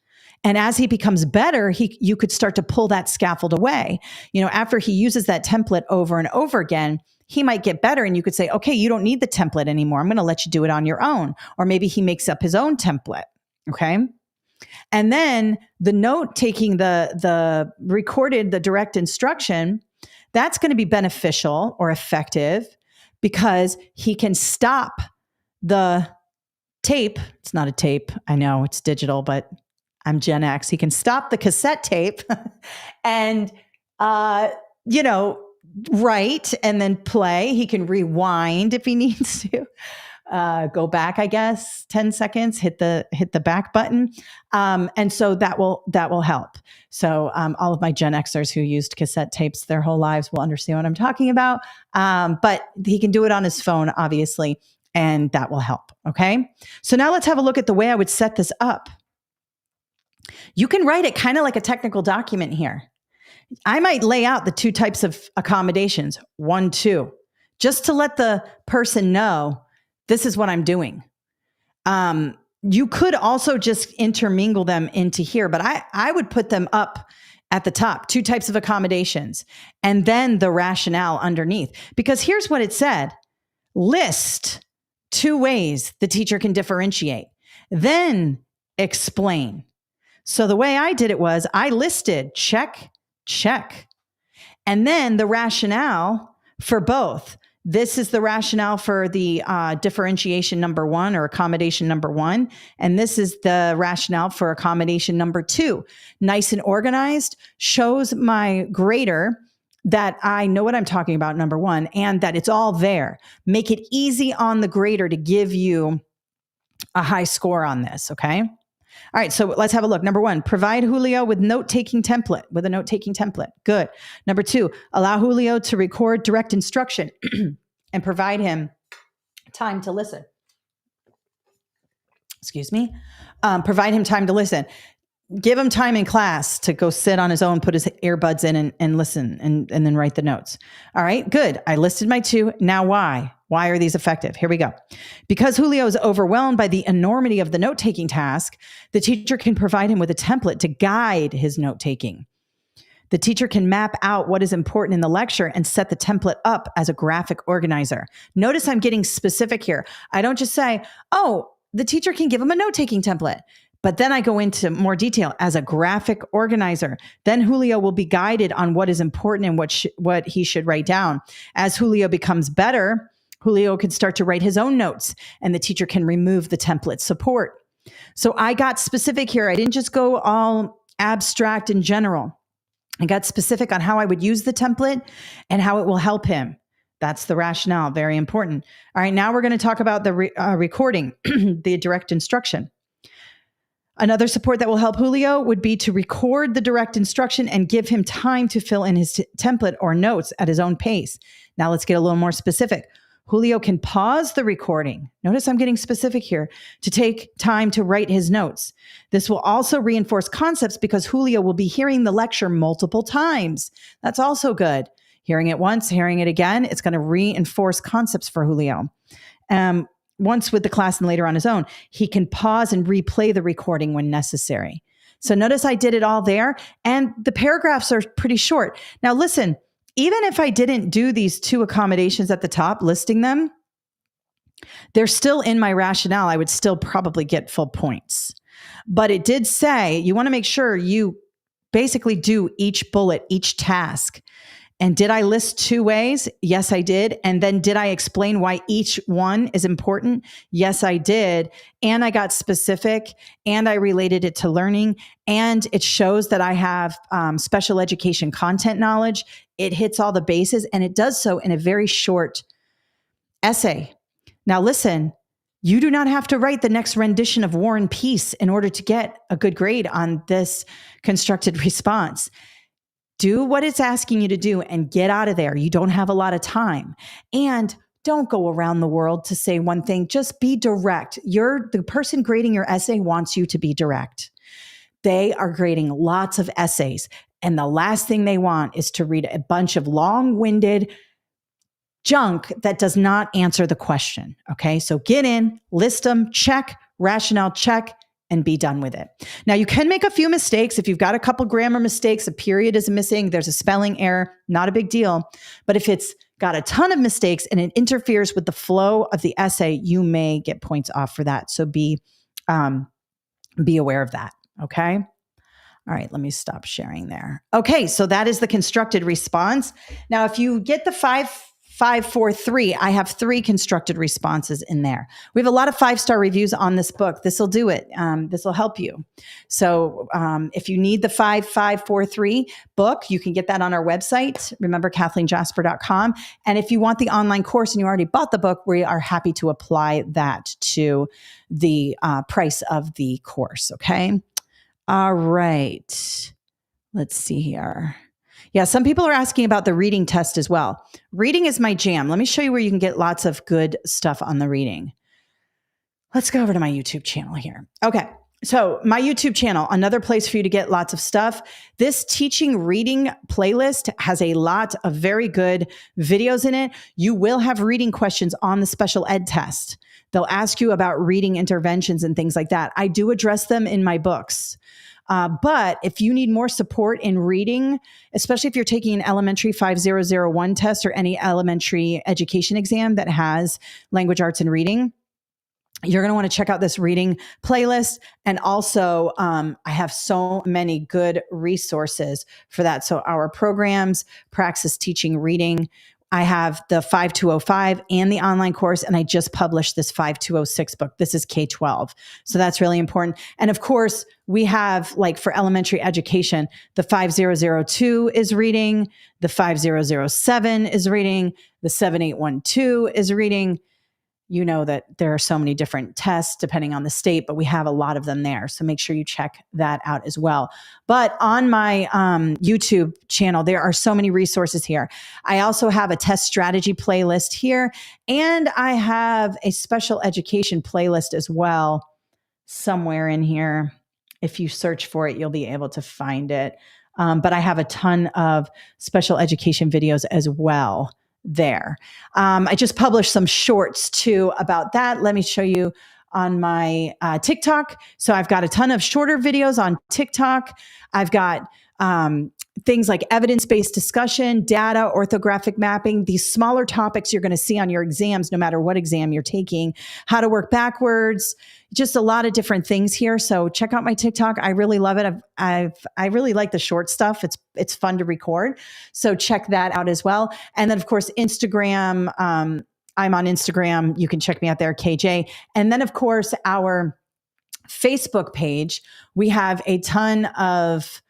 And as he becomes better, you could start to pull that scaffold away. After he uses that template over and over again, he might get better and you could say, okay, you don't need the template anymore. I'm going to let you do it on your own. Or maybe he makes up his own template. Okay. And then the note taking, the direct instruction, that's going to be beneficial or effective because he can stop the tape. It's not a tape. I know it's digital, but I'm Gen X. He can stop the cassette tape and, write and then play. He can rewind if he needs to. Go back, I guess, 10 seconds, hit the back button. And so that will help. So all of my Gen Xers who used cassette tapes their whole lives will understand what I'm talking about. But he can do it on his phone, obviously, and that will help. Okay. So now let's have a look at the way I would set this up. You can write it kind of like a technical document here. I might lay out the two types of accommodations, 1, 2, just to let the person know this is what I'm doing. You could also just intermingle them into here, but I would put them up at the top, 2 types of accommodations, and then the rationale underneath. Because here's what it said. List 2 ways the teacher can differentiate, then explain. So the way I did it was I listed check, check, and then the rationale for both. This is the rationale for the differentiation number 1 or accommodation number 1. And this is the rationale for accommodation number 2. Nice and organized, shows my grader that I know what I'm talking about, number 1, and that it's all there. Make it easy on the grader to give you a high score on this, okay? All right, so let's have a look. Number 1, provide Julio with a note-taking template. Good. Number 2, allow Julio to record direct instruction and provide him time to listen. Excuse me. Provide him time to listen. Give him time in class to go sit on his own, put his earbuds in and listen and then write the notes. All right, good. I listed my 2. Now why? Why are these effective? Here we go. Because Julio is overwhelmed by the enormity of the note-taking task, the teacher can provide him with a template to guide his note-taking. The teacher can map out what is important in the lecture and set the template up as a graphic organizer. Notice I'm getting specific here. I don't just say, oh, the teacher can give him a note-taking template. But then I go into more detail as a graphic organizer. Then Julio will be guided on what is important and what he should write down. As Julio becomes better, Julio can start to write his own notes and the teacher can remove the template support. So I got specific here. I didn't just go all abstract and general. I got specific on how I would use the template and how it will help him. That's the rationale. Very important. All right, now we're going to talk about the recording, the direct instruction. Another support that will help Julio would be to record the direct instruction and give him time to fill in his template or notes at his own pace. Now let's get a little more specific. Julio can pause the recording. Notice I'm getting specific here to take time to write his notes. This will also reinforce concepts because Julio will be hearing the lecture multiple times. That's also good. Hearing it once, hearing it again, it's going to reinforce concepts for Julio. once with the class and later on his own, he can pause and replay the recording when necessary. So notice I did it all there, and the paragraphs are pretty short. Now listen, even if I didn't do these 2 accommodations at the top, listing them, they're still in my rationale. I would still probably get full points. But it did say you want to make sure you basically do each bullet, each task. And did I list 2 ways? Yes, I did. And then did I explain why each one is important? Yes, I did. And I got specific, and I related it to learning. And it shows that I have special education content knowledge. It hits all the bases, and it does so in a very short essay. Now, listen, you do not have to write the next rendition of War and Peace in order to get a good grade on this constructed response. Do what it's asking you to do and get out of there. You don't have a lot of time. And don't go around the world to say one thing. Just be direct. The person grading your essay wants you to be direct. They are grading lots of essays, and the last thing they want is to read a bunch of long-winded junk that does not answer the question. Okay, so get in, list them, check, rationale, check, and be done with it. Now, you can make a few mistakes. If you've got a couple grammar mistakes, a period is missing, there's a spelling error, not a big deal. But if it's got a ton of mistakes and it interferes with the flow of the essay, you may get points off for that. So be aware of that, okay? All right, let me stop sharing there. Okay, so that is the constructed response. Now, if you get the 5, 4, 3, I have 3 constructed responses in there. We have a lot of 5-star reviews on this book. This will do it. This will help you. So if you need the 5, 4, 3 book, you can get that on our website. Remember, KathleenJasper.com. And if you want the online course and you already bought the book, we are happy to apply that to the price of the course. Okay. All right. Let's see here. Yeah, some people are asking about the reading test as well. Reading is my jam. Let me show you where you can get lots of good stuff on the reading. Let's go over to my YouTube channel here. Okay, so my YouTube channel, another place for you to get lots of stuff. This teaching reading playlist has a lot of very good videos in it. You will have reading questions on the special ed test. They'll ask you about reading interventions and things like that. I do address them in my books. But if you need more support in reading, especially if you're taking an elementary 5001 test or any elementary education exam that has language arts and reading, you're going to want to check out this reading playlist. And also, I have so many good resources for that. So our programs, Praxis Teaching Reading, I have the 5205 and the online course, and I just published this 5206 book. This is K-12. So that's really important. And of course, we have, like, for elementary education, the 5002 is reading, the 5007 is reading, the 7812 is reading. You know that there are so many different tests depending on the state, but we have a lot of them there. So make sure you check that out as well. But on my YouTube channel, there are so many resources here. I also have a test strategy playlist here, and I have a special education playlist as well somewhere in here. If you search for it, you'll be able to find it. But I have a ton of special education videos as well there. I just published some shorts too about that. Let me show you on my TikTok. So I've got a ton of shorter videos on TikTok. I've got things like evidence-based discussion, data, orthographic mapping, these smaller topics you're going to see on your exams, no matter what exam you're taking, how to work backwards, just a lot of different things here. So check out my TikTok. I really love it. I really like the short stuff. It's fun to record. So check that out as well. And then of course, Instagram, I'm on Instagram. You can check me out there, KJ. And then of course, our Facebook page, we have a ton of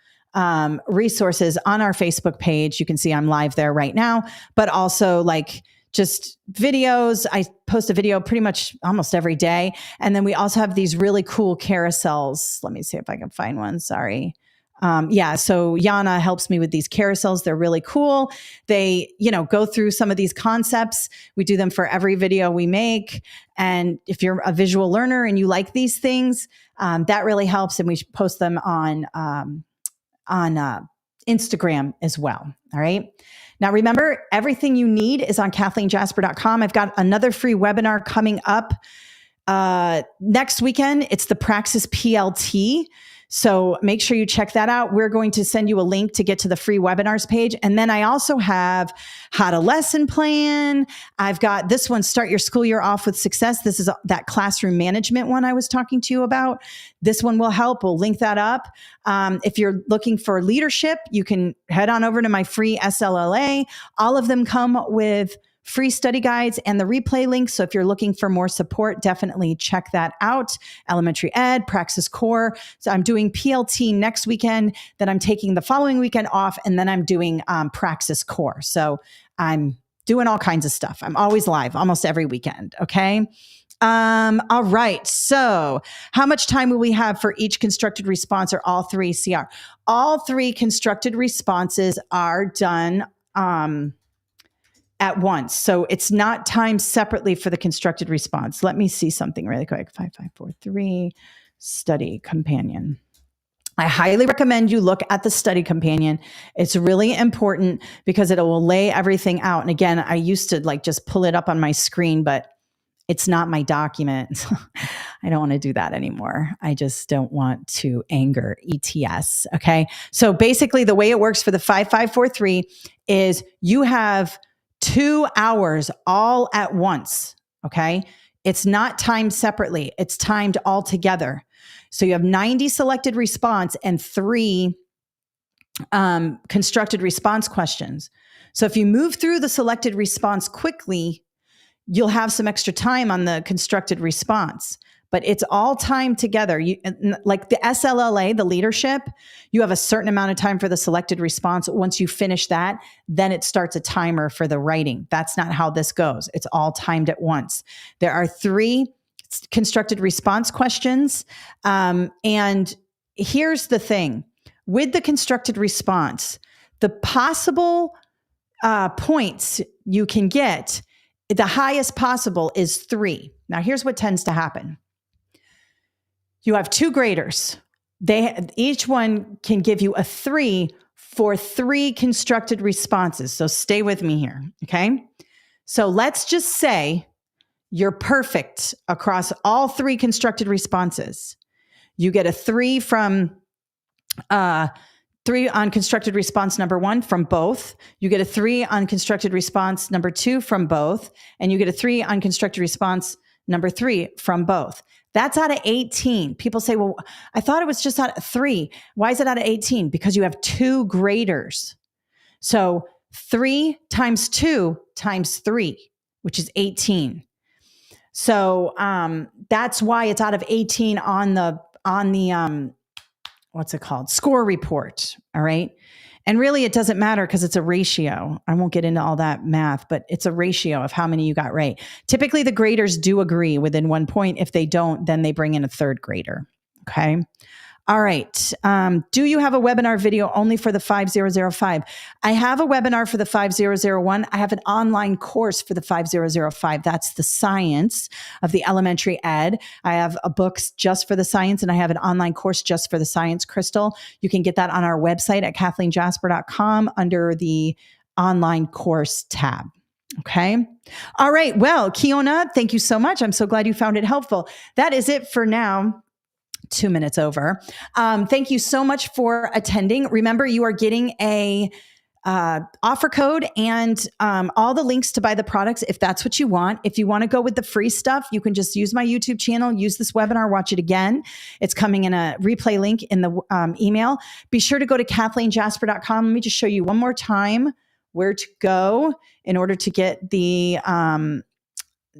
resources on our Facebook page. You can see I'm live there right now, but also like just videos. I post a video pretty much almost every day. And then we also have these really cool carousels. Let me see if I can find one. Sorry. So Yana helps me with these carousels. They're really cool. They, go through some of these concepts. We do them for every video we make. And if you're a visual learner and you like these things, that really helps. And we post them on Instagram as well. All right. Now, remember, everything you need is on KathleenJasper.com. I've got another free webinar coming up next weekend. It's the Praxis PLT. So make sure you check that out. We're going to send you a link to get to the free webinars page. And then I also have how to lesson plan. I've got this one, Start Your School Year Off with Success. This is that classroom management one I was talking to you about. This one will help. We'll link that up. If you're looking for leadership, you can head on over to my free SLLA. All of them come with free study guides and the replay links. So if you're looking for more support, definitely check that out. Elementary Ed, Praxis Core. So I'm doing PLT next weekend, then I'm taking the following weekend off, and then I'm doing Praxis Core. So I'm doing all kinds of stuff. I'm always live almost every weekend. Okay. All right. So how much time will we have for each constructed response or all three CR? All three constructed responses are done at once. So it's not timed separately for the constructed response. Let me see something really quick. 5543 study companion. I highly recommend you look at the study companion. It's really important because it will lay everything out. And again, I used to just pull it up on my screen, but it's not my document. I don't want to do that anymore. I just don't want to anger ETS. Okay. So basically the way it works for the 5543 is you have 2 hours all at once. Okay. It's not timed separately. It's timed all together. So you have 90 selected response and 3 constructed response questions. So if you move through the selected response quickly, you'll have some extra time on the constructed response, but it's all timed together. Like the SLLA, the leadership, you have a certain amount of time for the selected response. Once you finish that, then it starts a timer for the writing. That's not how this goes. It's all timed at once. There are 3 constructed response questions. And here's the thing. With the constructed response, the possible points you can get, the highest possible is 3. Now, here's what tends to happen. You have 2 graders. Each one can give you a 3 for 3 constructed responses. So stay with me here, okay? So let's just say you're perfect across all 3 constructed responses. You get a 3 from 3 on constructed response number 1 from both. You get a 3 on constructed response number 2 from both. And you get a 3 on constructed response number 3 from both. That's out of 18. People say, well, I thought it was just out of 3. Why is it out of 18? Because you have 2 graders. So 3 times 2 times 3, which is 18. So that's why it's out of 18 on the what's it called? Score report. All right. And really it doesn't matter because it's a ratio. I won't get into all that math, but it's a ratio of how many you got right. Typically the graders do agree within 1 point. If they don't, then they bring in a 3rd grader. Okay. All right. Do you have a webinar video only for the 5005? I have a webinar for the 5001. I have an online course for the 5005. That's the science of the elementary ed. I have a book just for the science, and I have an online course just for the science, Crystal. You can get that on our website at KathleenJasper.com under the online course tab. Okay. All right. Well, Kiona, thank you so much. I'm so glad you found it helpful. That is it for now. 2 minutes over. Thank you so much for attending. Remember, you are getting a offer code and all the links to buy the products if that's what you want. If you want to go with the free stuff, you can just use my YouTube channel, use this webinar, watch it again. It's coming in a replay link in the email. Be sure to go to KathleenJasper.com. Let me just show you one more time where to go in order to get the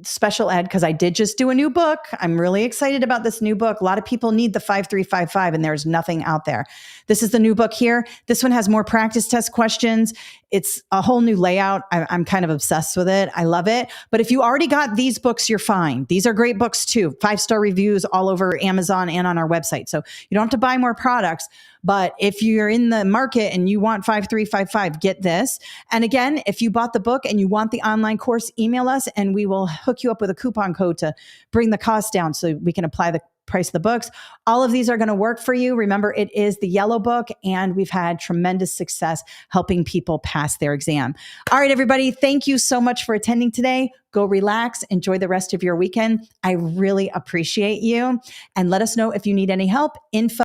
special ed, because I did just do a new book. I'm really excited about this new book. A lot of people need the 5355 and there's nothing out there. This is the new book here. This one has more practice test questions. It's a whole new layout. I'm kind of obsessed with it. I love it. But if you already got these books, you're fine. These are great books too. 5-star reviews all over Amazon and on our website. So you don't have to buy more products. But if you're in the market and you want 5355, get this. And again, if you bought the book and you want the online course, email us and we will hook you up with a coupon code to bring the cost down so we can apply the price of the books. All of these are going to work for you. Remember, it is the yellow book, and we've had tremendous success helping people pass their exam. All right, everybody, thank you so much for attending today. Go relax, enjoy the rest of your weekend. I really appreciate you. And let us know if you need any help. Info